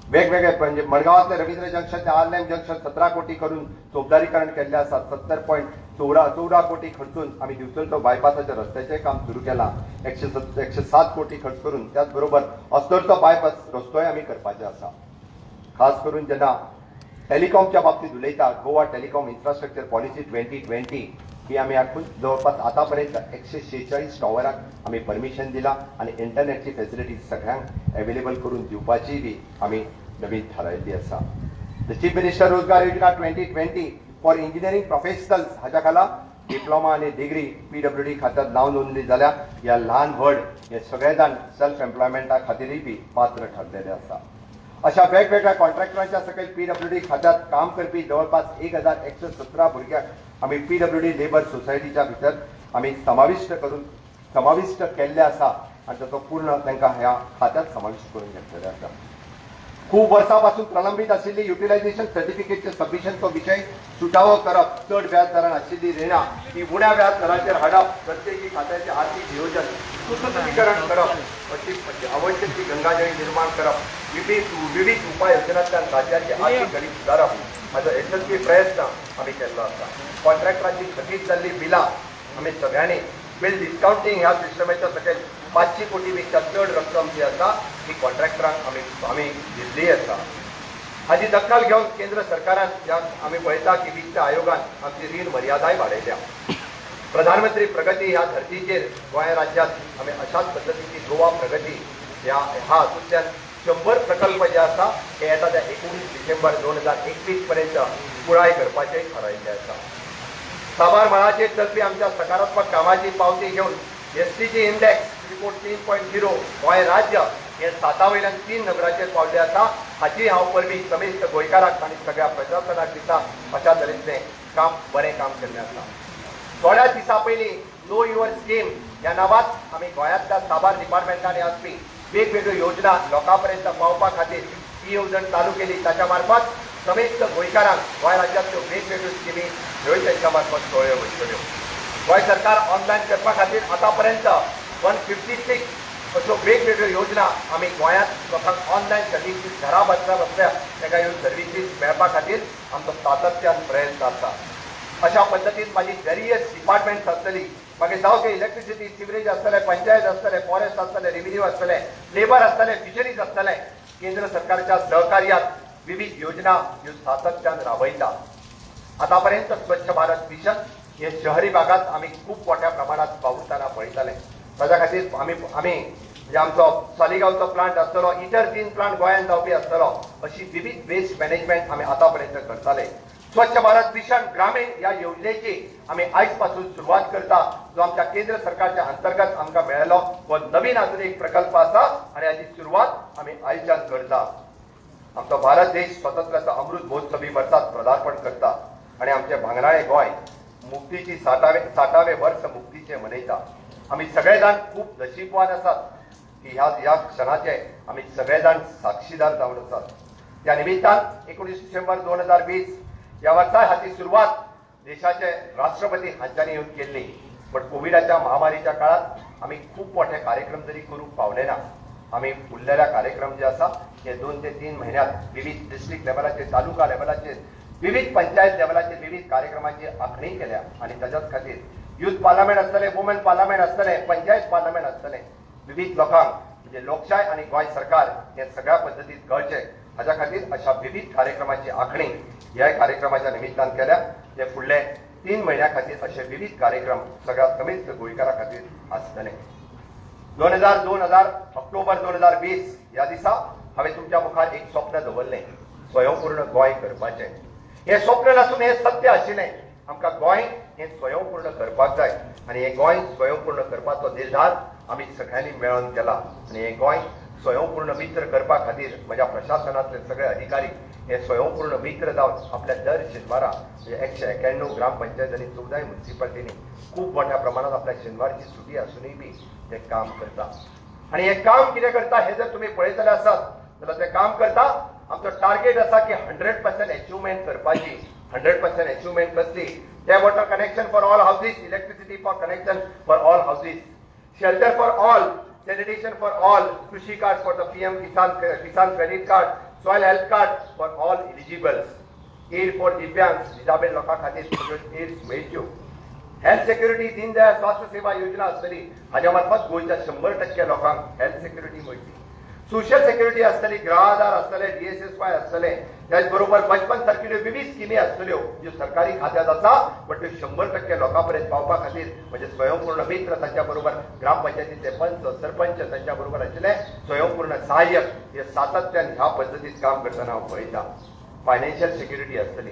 वेगवेगळे म्हणजे मडगांवांतले रवींद्र जंक्शन ते आर्लेम जंक्शन 17 कोटी करून चौबदारीकरण केल्ले आसा. 70.14 कोटी खर्चून आम्ही दिवचल तो बायपासाच्या रस्त्याचे काम सुरू केला. 107 कोटी खर्च करून त्याचबरोबर अस्तरचो बायपास रस्तोय आम्ही करपाचे आसा. खास करून जेन्ना टेलिकॉमच्या बाबतीत उलयता गोवा टेलिकॉम इन्फ्रास्ट्रक्चर पॉलिसी 2020 ही आम्ही आखून जवळपास आतापर्यंत 146 टॉवरांक आम्ही परमिशन दिला आणि इंटरनेटची फॅसिलिटी सगळ्यांक अवेलेबल करून दिवपाची बी आम्ही नवीन थारायल्ली आसा. द चीफ मिनिस्टर रोजगार योजना 2020 फॉर इंजिनियरिंग प्रोफेशनल्स हाच्या खाला डिप्लोमा आणि डिग्री PWD खात्यात नाव नोंदणी जाल्या. ह्या ल्हान व्हड हे सगळे जाण सेल्फ एम्प्लॉयमेंटा खातीरय बी पात्र ठरलेले आसा. अशा वेगवेगळ्या कॉन्ट्रॅक्टरांच्या सकयल PWD खात्यात काम करपी जवळपास 1117 भुरग्यांक आम्ही PWD लेबर सोसायटीच्या भितर आम्ही समाविष्ट केल्ले आसा आणि ताचो पूर्ण तांकां ह्या खात्यात समाविष्ट करून घेतलेले आसा. खूप वर्सांपासून प्रलंबित आशिल्ली युटिलायझेशन सर्टिफिकेटचे सबमिशनचो विषय सुटावो करप, चड व्याज दरान आशिल्ली रिणां ही उण्या व्याज दराचेर हाडप, प्रत्येकी खात्याचे आर्थिक नियोजन सुसूत्रीकरण करप अशी आवश्यक ती गंगाजळी निर्माण करप, विविध उपाय योजनांतल्यान राज्याची आर्थिक घडी सुदारप हाचो यशस्वी प्रयत्न आम्ही केल्लो आसा. कॉन्ट्रॅक्टरांची थकीत जाल्ली बिलां आमी सगळ्यांनी बिल डिस्काउंटिंग ह्या सिस्टमाच्या सकयल 500 कोटी पेक्षा चड रक्कम जी आसा ती कॉन्ट्रॅक्टरांक आम्ही दिल्ली आसा. हाची दखल घेवन केंद्र सरकारान आम्ही पळयता की वित्त आयोगान आमची रीण मर्यादाय वाडयल्या. प्रधानमंत्री प्रगती ह्या धर्तीचेर गोंय राज्यांत आम्ही अशाच पद्धतीची गोवा प्रगती ह्या हातूंतल्यान 100 प्रकल्प जे आसा हे येता त्या 19 डिसेंबर 2021 पर्यंत पुराय करपाचे थारायिल्ले आसा. साबार मळाचेर चलपी आमच्या सकारात्मक कामाची पावती घेवन SDG इंडेक्स रिपोर्ट 3.0 गोंय राज्य हे 7 वयल्यान 3 नंबराचेर पावले आसा. हाची हांव परबी समेस्त गोंयकारांक आनी सगळ्या प्रशासनाक दिता अशा तरेचें काम बरें काम केल्लें आसा. थोड्या दिसा पयलीं नो युअर स्कीम ह्या नांवात आमी गोंयांतल्या साबार डिपार्टमेंटांनी आसपी वेगवेगळ्यो योजना लोकांपर्यंत पावपा खातीर ही येवजण चालू केली. ताच्या मार्फत समेस्त गोंयकारांक गोंय राज्यांतल्यो वेगवेगळ्यो स्किमी ह्योय तांच्या मार्फत कळ्ळ्यो वयतल्यो. गोंय सरकार ऑनलायन करपा खातीर आतापर्यंत 156 अश्यो वेगवेगळ्यो योजना आमी गोंयांत लोकांक ऑनलायन सर्विसीस घरा बसल्या ताका ह्यो सर्विसीस मेळपा खातीर आमचो सातत्यान प्रयत्न आसा. अशा पद्दतीन माझी वेरियस डिपार्टमेंट्स आसतली मागीर जावं ते इलेक्ट्रिसिटी सिवरेज आसतले, पंचायत आसतले, फॉरेस्ट आसतले, रेव्हेन्यू आसतले, लेबर आसतले, फिशरीज आसतले, केंद्र सरकारच्या सहकार्यात विविध योजना ह्यो सातत्यान राबयता. आतापर्यंत स्वच्छ भारत मिशन हे शहरी भागात आम्ही खूप मोठ्या प्रमाणात पावताना पळयताले. ताच्या खातीर आम्ही म्हणजे आमचो सालिगांवचो प्लांट आसतलो, इतर 3 प्लांट गोंयांत जावपी आसतलो, अशी विविध वेस्ट मॅनेजमेंट आम्ही आतापर्यंत करताले. स्वच्छ भारत मिशन ग्रामीण या योजनेची आम्ही आयज पासून सुरुवात करता, जो आमच्या केंद्र सरकारच्या अंतर्गत आमकां मेळ्ळो व नवीन अजून एक प्रकल्प आसा आणि हाची सुरुवात आम्ही आयच्यान करता. आमचो भारत देश स्वातंत्र्याचा अमृत महोत्सवी वर्सात पदार्पण करता आणि आमचे भांगराळे गोंय मुक्तीची 60वे वर्ष मुक्तीचे मनयता. आम्ही सगळे जाण खूप नशीबवान आसात की ह्या क्षणाचे आम्ही सगळे जाण साक्षीदार जावन आसात. त्या निमित्तान 19 डिसेंबर 2020 या वर्सा हाची सुरुवात देशाचे राष्ट्रपती हांच्यानी येवन केल्ली. पण कोविडाच्या महामारीच्या काळात आम्ही खूप मोठे कार्यक्रम जरी करूंक पावले ना. आम्ही उरलेल्या कार्यक्रम जे आसा हे 2 ते 3 महिन्यात विविध डिस्ट्रिक्ट लेवलाचेर, तालुका लेवलाचेर, विविध पंचायत लेवलाचेर विविध कार्यक्रमांची आखणी केल्या आणि ताच्याच खातीर युथ पार्लमेंट आसतले, वुमेन पार्लमेंट आसतले, पंचायत पार्लमेंट आसतले, विविध लोकांक म्हणजे लोकशाय आणि गोंय सरकार हे सगळ्या पद्दतीत कळचे हाच्या खातीर अशा विविध कार्यक्रमाची आखणी ह्या कार्यक्रमाच्या निमित्तान केल्या. जे फुडले 3 महिन्या खातीर असे विविध कार्यक्रम सगळ्या समेस्त गोंयकारां खातीर आसतले. 2002 ऑक्टोबर 2020 ह्या दिसा हांवें तुमच्या मुखार एक स्वप्न दवरलें, स्वयंपूर्ण गोंय करपाचें. हे स्वप्न नासून हे सत्य आशिल्लें. आमकां गोंय हे स्वयंपूर्ण करपाक जाय आणि हे गोंय स्वयंपूर्ण करपाचो निर्धार आमी सगळ्यांनी मेळून केला आणि हे गोंय स्वयंपूर्ण मित्र करपा खातीर म्हज्या प्रशासनातले सगळे अधिकारी हे स्वयंपूर्ण मित्र जावन आपल्या दर शेनवारा म्हणजे 191 ग्रामपंचायत आणि 14 म्युन्सिपालिटीनी खूप मोठ्या प्रमाणात आपल्या शेनवारची सुटी असूनही बी ते काम करता आणि हे काम कितें करता हे जर तुम्ही पळयतले आसात जाल्यार ते काम करता आमचो टार्गेट आसा की 100% अचिवमेंट करपाची 100% अचिवमेंट कसली ते water connection for all houses electricity for connection for all houses shelter for all sanitation for all, Krishi card for the PM Kisan credit card, soil health card for all eligibles, aid for Divyangs, disabled लोकां खातीर aid मेळच्यो, health security Deendayal स्वास्थ्य सेवा योजना आसतली हाज्या मार्फत गोंयच्या 100% लोकांक हेल्थ सिक्युरिटी मेळटली, सोशल सिक्युरिटी आसतली, गृहाधार आसतले, DSSY आसतले, त्याच बरोबर 55 सारकिल्यो विविध स्किमी आसतल्यो ज्यो सरकारी खात्यांत आसा पण त्यो 100% लोकां पर्यंत पावपा खातीर म्हणजे स्वयंपूर्ण मित्र ताच्या बरोबर ग्रामपंचायतीचे पंच सरपंच तांच्या बरोबर आशिल्ले स्वयंपूर्ण सहाय्यक हे सातत्यान ह्या पद्दतीत काम करतना हांव पळयता. फायनान्शियल सिक्युरिटी आसतली,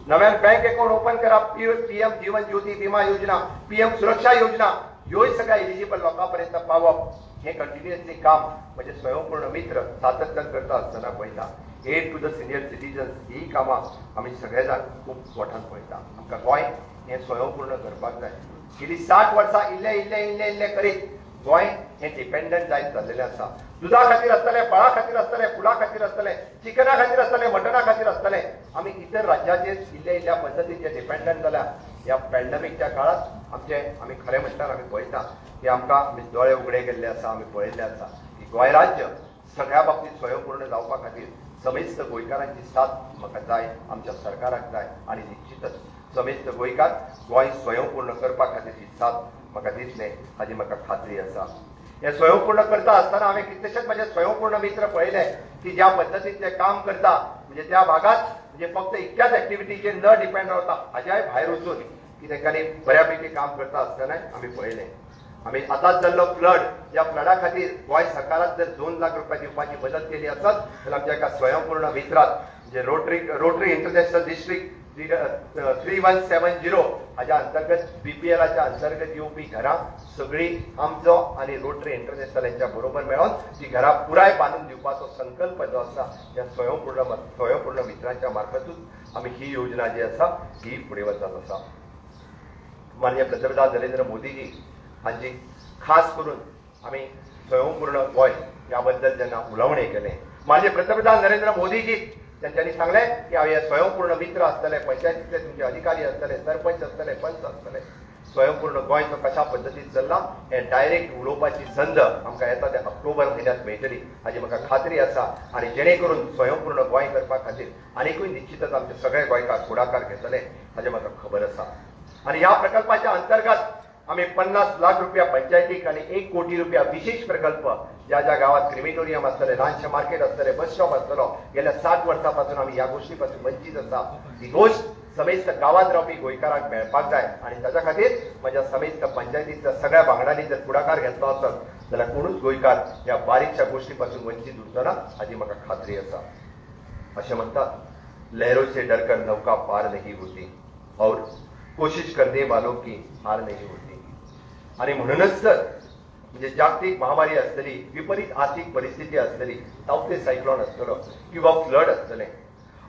नव्यान बँक अकाउंट ओपन करप, PM जीवन ज्योती विमा योजना, PM सुरक्षा योजना ह्योय सगळ्या एलिजिबल लोकांपर्यंत पावप हे कंटिन्युअसली काम म्हणजे स्वयंपूर्ण मित्र सातत्यान करता आसतना पळयता. Aid to the senior citizens ही कामां आमी सगळे जाण खूब मोठ्यान पळयता. आमकां गोंय हे स्वयंपूर्ण करपाक जाय. गेली 60 वर्सां इल्ले करीत गोंय हे डिपेंडंट जायत जाल्लेलें आसा. दुधा खातीर आसतलें, फळां खातीर आसतलें, फुलां खातीर आसतलें, चिकना खातीर आसतलें, मटना खातीर आसतलें, आमी इतर राज्याचेर इल्ल्या पद्दतीचे डिपेंडंट जाल्या. ह्या पॅन्डेमिकच्या काळात आमी खरें म्हणल्यार आमी पळयता की आमकां दोळे उगडे केल्ले आसा, आमी पळयल्लें आसा की गोंय राज्य सगळ्या बाबतीत स्वयंपूर्ण जावपा खातीर समेस्त गोंयकारांची साथ म्हाका जाय, आमच्या सरकाराक जाय आणि निश्चितच समेस्त गोंयकार गोंय स्वयंपूर्ण करपा खातीरची साथ म्हाका दितले हाची म्हाका खात्री आसा. हे स्वयंपूर्ण करता आसतना हांवें कितलेशेच म्हजे स्वयंपूर्ण मित्र पळयले की ज्या पद्दतीन ते काम करता म्हणजे त्या भागात म्हणजे फक्त इतक्याच ऍक्टिव्हिटीचेर न डिपेंड रावता हाज्याय भायर वचून की तेंच्यांनी बऱ्यापैकी काम करता आसतनाय आमी पळयलें. आमी आतांच जाल्लो फ्लड ह्या फ्लडा खातीर गोंय सरकारान जर 2 लाख रुपया दिवपाची मदत केली आसत जाल्यार आमच्या एका स्वयंपूर्ण मित्रात म्हणजे रोटरी इंटरनॅशनल डिस्ट्रिक्ट 3170 हाज्या अंतर्गत BPLच्या अंतर्गत येवपी घरां सगळी आमचो आणि रोटरी इंटरनॅशनल यांच्या बरोबर मेळून ती घरां पुराय बांदून दिवपाचो संकल्प जो आसा त्या स्वयंपूर्ण मित्रांच्या मार्फतूच आमी ही योजना जी आसा ही फुडें वचत आसा. माननीय पंतप्रधान नरेंद्र मोदीजी हांची खास करून आमी स्वयंपूर्ण गोंय ह्या बद्दल जेन्ना उलोवणें केलें माननीय पंतप्रधान नरेंद्र मोदीजी त्यांनी सांगलें की हांव हे स्वयंपूर्ण मित्र आसतले, पंचायतीतले तुमचे अधिकारी आसतले, सरपंच आसतले, पंच आसतले, स्वयंपूर्ण गोंयचो कशा पद्दतीन चल्ला हे डायरेक्ट उलोवपाची संद आमकां येता त्या ऑक्टोबर म्हयन्यांत मेळटली हाची म्हाका खात्री आसा. आनी जेणे करून स्वयंपूर्ण गोंय करपा खातीर आनीकूय निश्चितच आमचे सगळे गोंयकार फुडाकार घेतले हाचें म्हाका खबर आसा. आनी ह्या प्रकल्पाच्या अंतर्गत आम्ही 50 लाख रुपया पंचायतीक आणि 1 कोटी रुपया विशेष प्रकल्प ज्या ज्या गावात क्रिमेटोरियम असतले, ल्हानशें मार्केट असतले, बस स्टॉप असतलो गेल्या 60 वर्सांपासून आम्ही ह्या गोष्टीपासून वंचित आसा. ही गोष्ट समेस्त गावात रावपी गोंयकारांक मेळपाक जाय आणि ताच्या खातीर म्हज्या समेस्त पंचायतींतल्या सगळ्या वांगड्यांनी जर फुडाकार घेतलो आसत जाल्यार कोणूच गोंयकार ह्या बारीकशा गोष्टीपासून वंचित उरचो ना हाची म्हाका खात्री आसा. अशें म्हणटात, लहरों से डरकर नौका पार नहीं होती और कोशिश करने वालों की हार नहीं होती. आणि म्हणूनच तर म्हणजे जागतिक महामारी असतली, विपरीत आर्थिक परिस्थिती असतली, तावते सायक्लोन असतलो किंवा फ्लड असतले,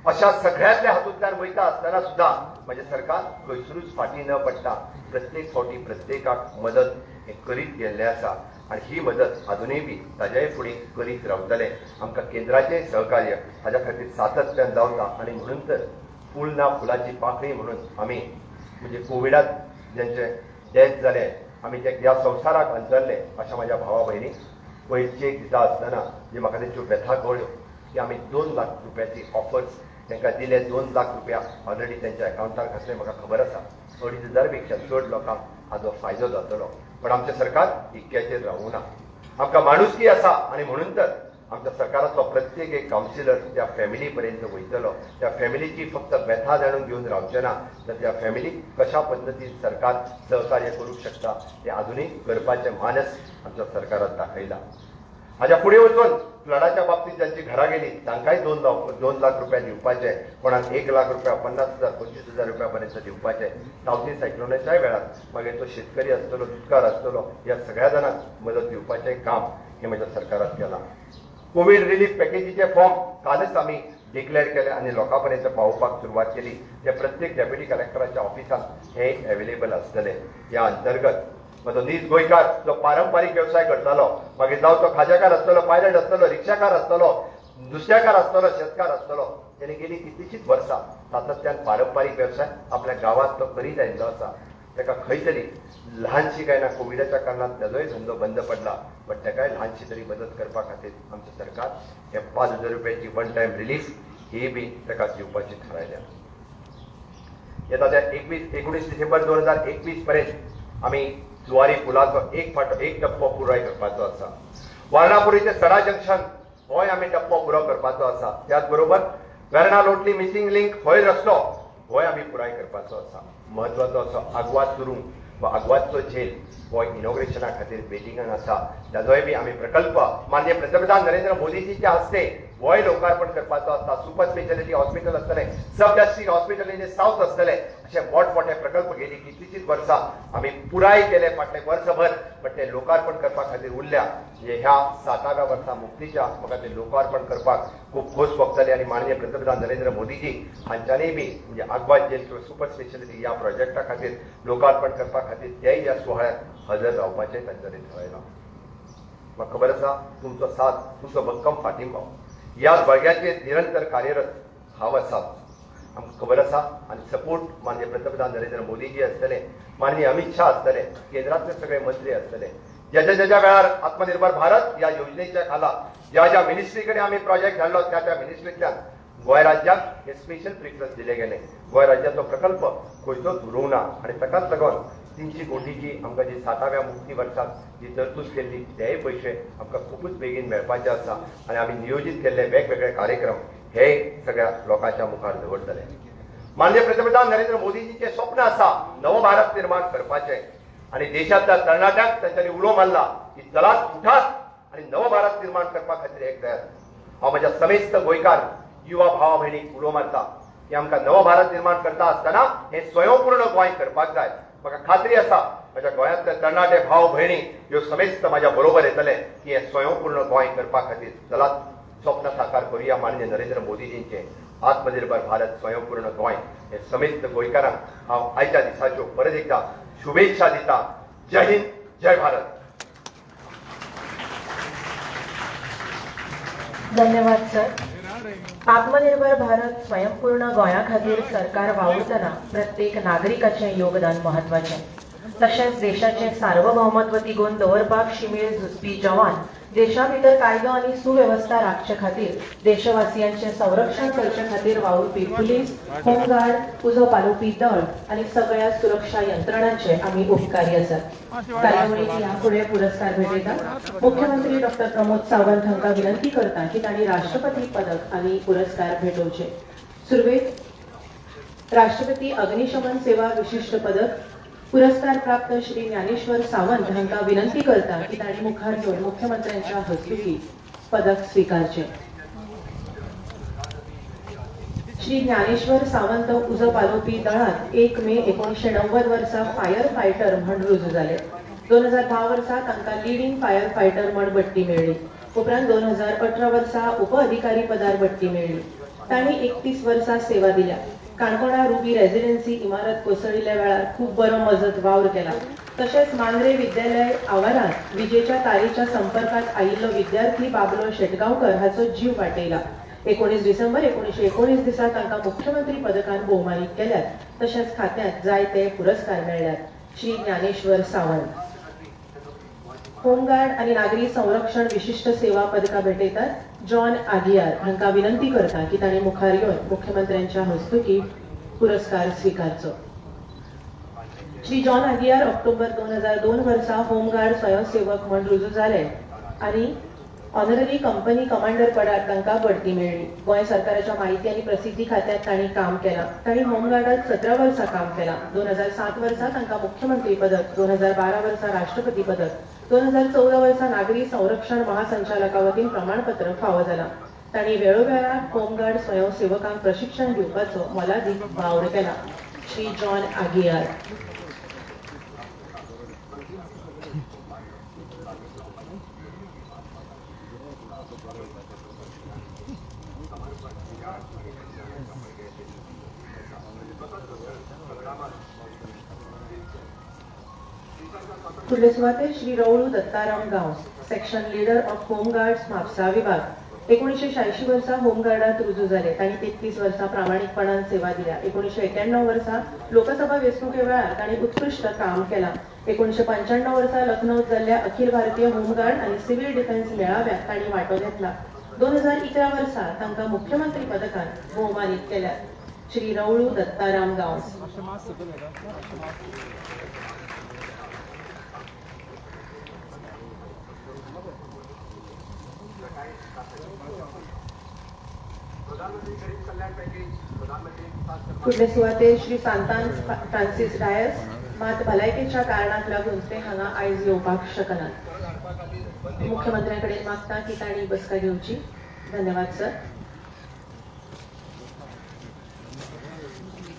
अशा सगळ्यातल्या हातूंतल्यान वयता आसतना सुद्धा म्हणजे सरकार खंयसरूच फाटी न पडटा प्रत्येक फावटी प्रत्येकाक मदत हे करीत गेल्ले आसा. आणि ही मदत अजूनही बी ताज्याय फुडें करीत रावतले. आमकां केंद्राचें सहकार्य हाज्या खातीर सातत्यान जावता आणि म्हणून तर फूल ना फुलाची पाकळी म्हणून आमी म्हणजे कोविडात ज्यांचे डेथ जाले आमी ते ह्या संवसाराक अंतरले अशा माझ्या भावा भयणी पयलींचे दिता आसतना जे म्हाका तेच्यो व्यथा कळ्यो की आमी 2 लाख रुपयाची ऑफर्स तांकां दिले. 2 लाख रुपया ऑलरेडी त्यांच्या अकाउंटार घातले म्हाका खबर आसा. 2,500 पेक्षा चड लोकांक हाजो फायदो जातलो. पण आमचें सरकार इतक्याचेर रावूं ना. आमकां माणुसकी आसा आणि म्हणून तर आमच्या सरकाराचो प्रत्येक एक कावन्सिलर त्या फॅमिली पर्यंत वयतलो. त्या फॅमिलीची फक्त व्यथा जाणून घेवन रावचे ना तर त्या फॅमिलीक कशा पद्दतीन सरकार सहकार्य करूंक शकता ते अजूनही करपाचें मानस आमच्या सरकारान दाखयला. हाज्या फुडें वचून फ्लडाच्या बाबतीत ज्यांची घरां गेली तांकांय 2 लाख रुपया दिवपाचे, कोणाक 1 लाख रुपया, 50,000, 25,000 रुपया पर्यंत दिवपाचे. तावती सायक्लोनाच्याय वेळार मागीर तो शेतकरी आसतलो, दुधकार आसतलो, ह्या सगळ्या जाणांक मदत दिवपाचें काम हे म्हज्या सरकारान केलां. कोविड रिलीफ पॅकेजीचे फॉर्म कालच आम्ही डिक्लेअर केले आणि लोकांपर्यंत पावोवपाक सुरवात केली. ते प्रत्येक डेप्युटी कलेक्टराच्या ऑफिसात हे अवेलेबल असतले. या अंतर्गत म्हजो नीज गोंयकार जो पारंपारीक व्यवसाय करतालो, मागीर जावं तो खाजेकार आसतलो, पायलट आसतलो, रिक्षाकार आसतलो, नुस्त्याकार आसतलो, शेतकार आसतलो, तेणे गेली कितलीशीच वर्सां सातत्यान पारंपारीक व्यवसाय आपल्या गांवांत तो करीत आयिल्लो आसा. ताका खंय तरी ल्हानशी काय ना कोविडाच्या कारणान तेजोय धंदो बंद पडला, बट ताकाय ल्हानशी तरी मदत करपा खातीर आमचें सरकार हे 5,000 रुपयाची वन टायम रिलीफ ही बी ताका दिवपाची थारायल्या. येता त्या 19 डिसेंबर 2021 पर्यंत आमी जुवारी पुलाचो एक टप्पो पुराय करपाचो आसा. वार्णापुरी ते सडा जंक्शन होय आमी टप्पो पुरो करपाचो आसा. त्याच बरोबर वेर्णा लोटली मिसिंग लिंक होय रस्तो होय आमी पुराय करपाचो आसा. महत्वाचो असो आग्वाद सुरूंग वा आग्वादचो झेल हो इनॉग्रेशना खातीर वेटिंगान आसा. ताजोय बी आमी प्रकल्प माननीय पंतप्रधान नरेंद्र मोदीजीच्या हस्ते होय लोकार्पण करपाचो आसता. सुपर स्पेशालिटी हॉस्पिटल आसतले, सब डिस्ट्रिक्ट हॉस्पिटल इन साउथ आसतले, अशे मोठमोठे प्रकल्प गेली कितलीशीच वर्सां आमी पुराय केले फाटले वर्सभर, बट ते लोकार्पण करपा खातीर उरल्या. म्हणजे ह्या 7व्या वर्सा मुक्तीच्या म्हाका ते लोकार्पण करपाक खूब खोस भोगतली आणि माननीय पंतप्रधान नरेंद्र मोदीजी हांच्यानी बी म्हणजे आग्वाद जेल किंवा सुपर स्पेशालिटी ह्या प्रोजेक्टा खातीर लोकार्पण करपा खातीर तेय ह्या सुवाळ्यात हजर रावपाचें तांच्यानी थारायलां. म्हाका खबर आसा तुमचो साथ, तुमचो भक्कम पाठिंबो ह्या बळग्याचेर निरंतर कार्यरत हांव आसा. आमकां खबर आसा आनी सपोर्ट माननीय पंतप्रधान नरेंद्र मोदीजी आसतले, माननीय अमित शाह आसतले, केंद्रातले सगळे मंत्री आसतले. ज्या वेळार आत्मनिर्भर भारत ह्या योजनेच्या खाला ज्या मिनिस्ट्री कडेन आमी प्रोजेक्ट धाडलो त्या मिनिस्ट्रींतल्यान गोंय राज्याक हे स्पेशल प्रिफरन्स दिले गेले. गोंय राज्याचो प्रकल्प खंयचोच उरूंक ना आनी ताकाच लागून 300 कोटीची आमकां जी 7व्या मुक्ती वर्साक जी तरतूद केल्ली तेय पयशे आमकां खूबच बेगीन मेळपाचे आसा आनी आमी नियोजीत केल्ले वेगवेगळे कार्यक्रम हे सगळ्या लोकांच्या मुखार दवरतले. माननीय पंतप्रधान नरेंद्र मोदीजीचे स्वप्न आसा नवो भारत निर्माण करपाचें आणि देशातल्या तरणाट्यांक तांच्यांनी उलो मारला की चलात उठात आणि नवो भारत निर्माण करपा खातीर एक जायात. हांव म्हज्या समेस्त गोंयकार युवा भावा भयणीक उलो मारता की आमकां नवो भारत निर्माण करता आसतना हे स्वयंपूर्ण गोंय करपाक जाय. म्हाका खात्री आसा म्हज्या गोंयांतले तरणाटे भाव भयणी ह्यो समेस्त म्हाज्या बरोबर येतले की हे स्वयंपूर्ण गोंय करपा खातीर चलात स्वप्न साकार करुया. माननीय नरेंद्र मोदीजींचे आत्मनिर्भर भारत स्वयंपूर्ण गोंय हे समेस्त गोंयकारांक हांव आयच्या दिसाच्यो परत एकदा शुभेच्छा दिता. जय हिंद, जय भारत. धन्यवाद सर. आत्मनिर्भर भारत स्वयंपूर्ण गोंया खातीर सरकार वावुरतना प्रत्येक नागरिकाचें योगदान महत्वाचें. तशेंच देशाचें सार्वभौमत्व तिगोवन दवरपाक शिमेर झुजपी जवान देशा भितर कायदो आनी सुवेवस्था राखचे खातीर देशवासियांचे संरक्षण करचे खातीर वावुरपी पुलीस, होमगार्ड, उजो पालोवपी दळ आनी सगळ्या सुरक्षा यंत्रणांचे आमी उपकारी आसात. कार्यावळीक ह्या फुडें पुरस्कार भेटयतात मुख्यमंत्री डॉक्टर प्रमोद सावंत हांकां विनंती करता की तांणी राष्ट्रपती पदक आनी पुरस्कार भेटोवचे. सुरवेत राष्ट्रपती अग्निशमन सेवा विशिष्ट पदक पुरस्कार प्राप्त श्री ज्ञानेश्वर सावंत हांकां विनंती करता की तांणी मुखार घेवन मुख्यमंत्र्यांच्या हस्तुकी पदक स्वीकारचे. श्री ज्ञानेश्वर सावंत उजो पालोवपी दळांत 1 मे 1990 वर्सा फायर फायटर म्हण रुजू जाले. 2010 वर्सा तांकां लिडिंग फायर फायटर म्हण बडटी मेळ्ळी. उपरांत 2018 वर्सा उप अधिकारी पदार बडटी मेळ्ळी. तांणी 31 वर्सां सेवा दिल्या. काणकोणा रुबी रेसिडेन्सी इमारत कोसळिल्ल्या वेळार खूब बरो मजत वावर केला. तशेंच मांद्रे विद्यालय आवारांत विजेच्या तारेच्या संपर्कात आयिल्लो विद्यार्थी बाबलो शेटगांवकर हाचो जीव वाटयला. 19 डिसेंबर 1919 दिसा तांकां मुख्यमंत्री पदकान भोवमानीत केल्यात. तशेंच खात्यांत जायते पुरस्कार मेळ्ळ्यात. श्री ज्ञानेश्वर सावंत. होमगार्ड आणि नागरी संरक्षण विशिष्ट सेवा पदका भेटयतात जॉन आगियार हांकां विनंती करता की तांणी मुखार येवन मुख्यमंत्र्यांच्या हस्तुकी पुरस्कार स्वीकारचो. श्री जॉन आगियार ऑक्टोबर 2002 वर्सा होमगार्ड स्वयंसेवक म्हण रुजू जाले आणि ऑनररी कंपनी कमांडर पदार तांकां बडटी मेळ्ळी. गोंय सरकाराच्या माहिती आणि प्रसिद्धी खात्यात तांणी काम केलां. तांणी होमगार्डात 17 वर्सां काम केलां. 2007 वर्सा तांकां मुख्यमंत्री पदक, 2012 वर्सा राष्ट्रपती पदक, 2014 वर्सा नागरी संरक्षण महासंचालका वतीन प्रमाणपत्र फावो जालां. तांणी वेळोवेळार होमगार्ड स्वयंसेवकांक प्रशिक्षण दिवपाचो मोलादीक वावर केला. श्री जॉन आगियार. पुढले सुवाते श्री रवळू दत्ताराम गांव section leader of home guards Mapusa विभाग 1986 वर्सा होमगार्डात रुजू जाले तांणी 33 वर्सां प्रामाणीकपणान सेवा दिल्या 1991 वर्सा लोकसभा वेंचणुके वेळार तांणी उत्कृश्ट काम केलां 1995 वर्सा लखनौत जाल्ल्या अखिल भारतीय होमगार्ड आनी सिव्हिल डिफेन्स मेळाव्यात तांणी वांटो घेतला 2011 वर्सा तांकां मुख्यमंत्री पदकान भोवमानीत केल्यात श्री रवळू दत्ताराम गांव फुडले सुवाते श्री सांतान फ्रांसिस डायस मात भलायकेच्या कारणाक लागून ते हांगा आयज येवपाक शकनात मुख्यमंत्र्यां कडेन मागता की तांणी बसका घेवची धन्यवाद सर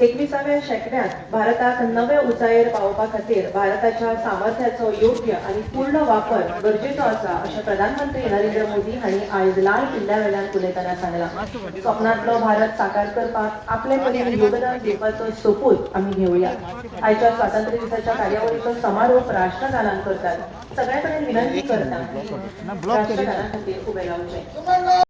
21व्या शेंकड्यांत भारताक नवे उंचायेर पावोवपा खातीर भारताच्या सामर्थ्याचो योग्य आनी पूर्ण वापर गरजेचो आसा अशें प्रधानमंत्री नरेंद्र मोदी हांणी आयज लाल किल्ल्यावेल्यान उलयतना सांगलां स्वप्नांतलो भारत साकार करपाक आपले परीन योगदान दिवपाचो सोपूत आमी घेवया आयच्या स्वातंत्र्य दिसाच्या कार्यावळीचो समारोप राष्ट्रगानान करतात सगळ्या कडेन विनंती करता राष्ट्रगाना खातीर उबे रावचें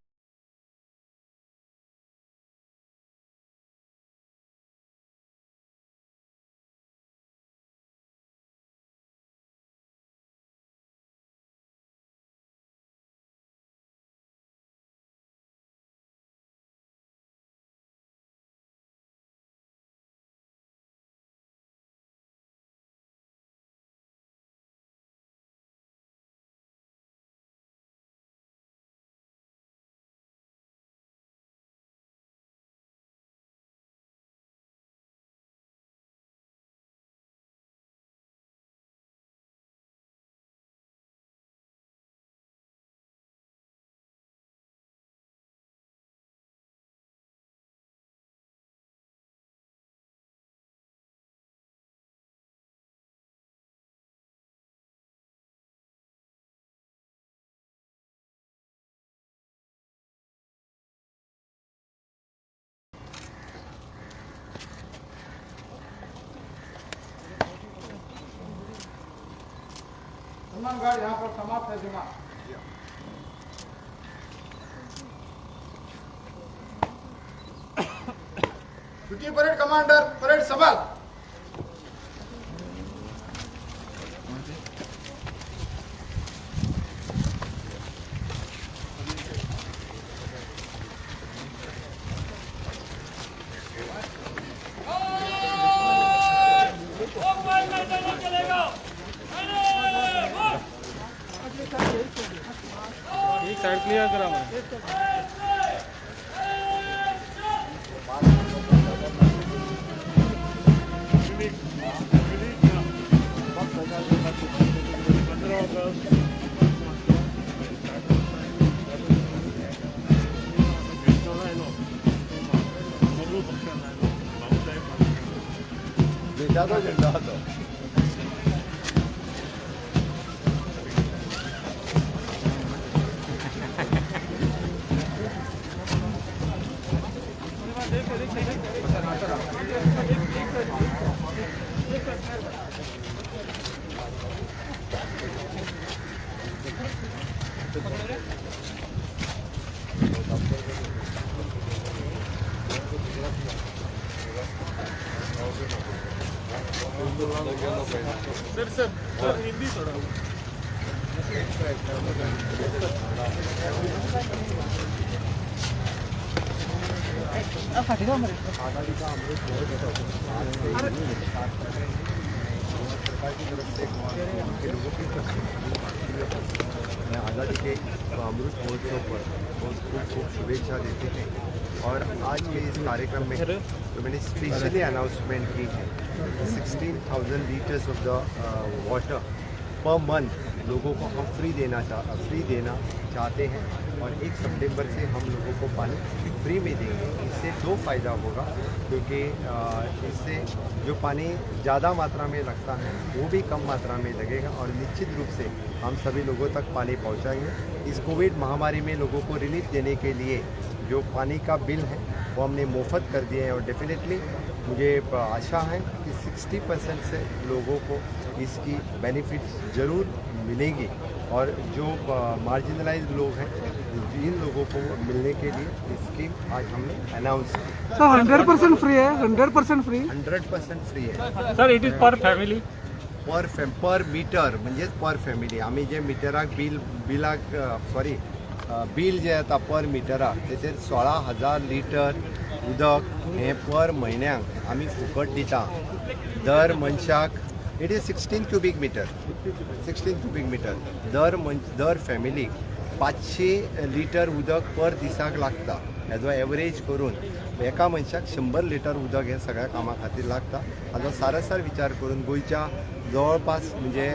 सलमान गार्ड यहाँ पर समाप्त है जुमा ड्यूटी परेड कमांडर परेड सवाल एक साइड क्लियर करा मैं देशाचा झेंडा होता सर हिंदी थोड़ा मैं आज़ादी के अमृत महोत्सव पर बहुत खूब शुभेच्छा देते हैं और आज के इस कार्यक्रम में जो मैंने स्पेशली अनाउंसमेंट की है 16,000 litres of the water per month लोगों को हम फ्री देना चाहते हैं और 1 सितंबर से हम लोगों को पानी फ्री में देंगे। इससे 2 फ़ायदा होगा, क्योंकि इससे जो पानी ज़्यादा मात्रा में लगता है वो भी कम मात्रा में लगेगा और निश्चित रूप से हम सभी लोगों तक पानी पहुंचाएंगे। इस कोविड महामारी में लोगों को रिलीफ देने के लिए जो पानी का बिल है वो हमने मुफ्त कर दिए हैं और डेफिनेटली मुझे आशा है कि 60% से लोगों को इसकी बेनिफिट ज़रूर मिलेंगी और जो मार्जिनलाइज लोग हैं इन लोगों को मिलने के लिए स्कीम आज हमने अनाउंस की। सर 100% फ्री है, 100% फ्री। 100% फ्री आहे sir it is per family per meter म्हणजेच पर फॅमिली। आम्ही जे मिटराक बिल जे येता पर मिटराक तेचेर 16,000 लिटर उदक हे पर म्हयन्याक आमी फुकट दिता दर मनशाक। इट इज 16 क्यूबिक मीटर दर फॅमिलीक 500 लिटर उदक पर दिसाक लागता। हेजो एवरेज करून एका मनशाक 100 लिटर उदक हे सगळ्या कामा खातीर लागता। हाजो सारसर विचार करून गोंयच्या जवळपास म्हणजे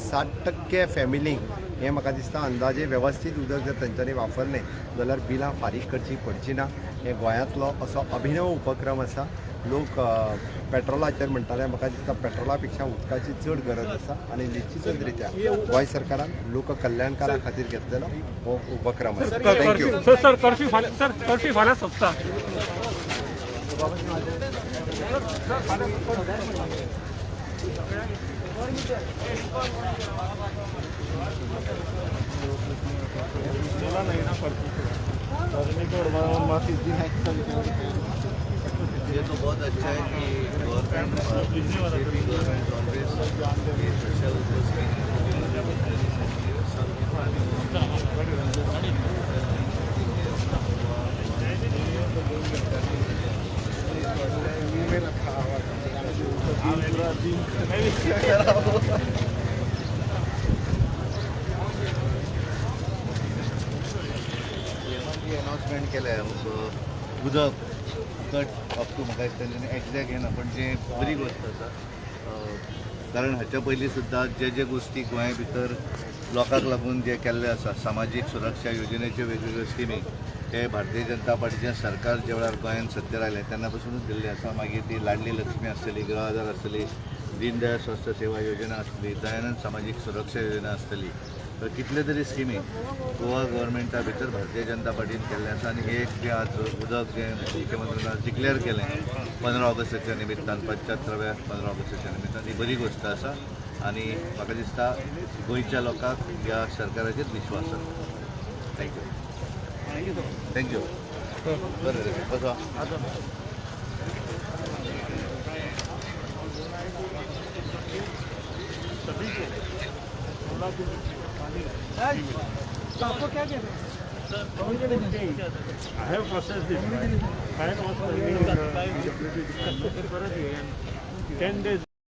60% फॅमिलींक हे म्हाका दिसता अंदाजे वेवस्थीत उदक जर तांच्यांनी वापरलें जाल्यार बिलां फारीक करची पडची ना। हे गोंयांतलो असो अभिनव उपक्रम आसा। लोक पेट्रोलाचेर म्हणटाले, म्हाका दिसता पेट्रोला पेक्षा उदकाची चड गरज आसा आनी निश्चितच रित्या गोंय सरकारान लोक कल्याणकारा खातीर घेतलेलो हो उपक्रम आसा। थँक्यू। सर कर्फ्यू फाल्यां सोंपता ये तो बहुत अच्छा है कि गवर्नमेंट ऑलवेज सोशल अनाउन्समेंट केल्या उदक फुकट अप टू म्हाका दिसता एक्झॅक्ट येना पण जे बरी गोष्ट आसा। कारण हाच्या पयलीं सुद्दां जे गोष्टी गोंया भितर लोकांक लागून जे केल्ले आसा सामाजीक सुरक्षा योजनेच्यो वेगवेगळ्यो स्किमी ते भारतीय जनता पार्टीचें सरकार जे वेळार गोंयांत सत्तेर आयलें तेन्ना पासूनच दिल्ली आसा। मागीर ती लाडली लक्ष्मी आसतली, गृह आधार आसतली, दीनदयाळ स्वस्थ सेवा योजना आसतली, दयानंद सामाजीक सुरक्षा योजना आसतली, तर कितले तरी स्किमी गोवा गव्हर्मेंटा भितर भारतीय जनता पार्टीन केल्ले आसा। आनी हे जे आज उदक जे मुख्यमंत्र्यान डिक्लेअर केलें 15 ऑगस्टाच्या निमित्तान 75व्या 15 ऑगस्टाच्या निमित्तान ही बरी गोष्ट आसा आनी म्हाका दिसता गोंयच्या लोकांक ह्या सरकाराचेर विश्वास आसा। थँक्यू बरें बसा। आपको क्या कहना है? I have processed it. I was 10 days.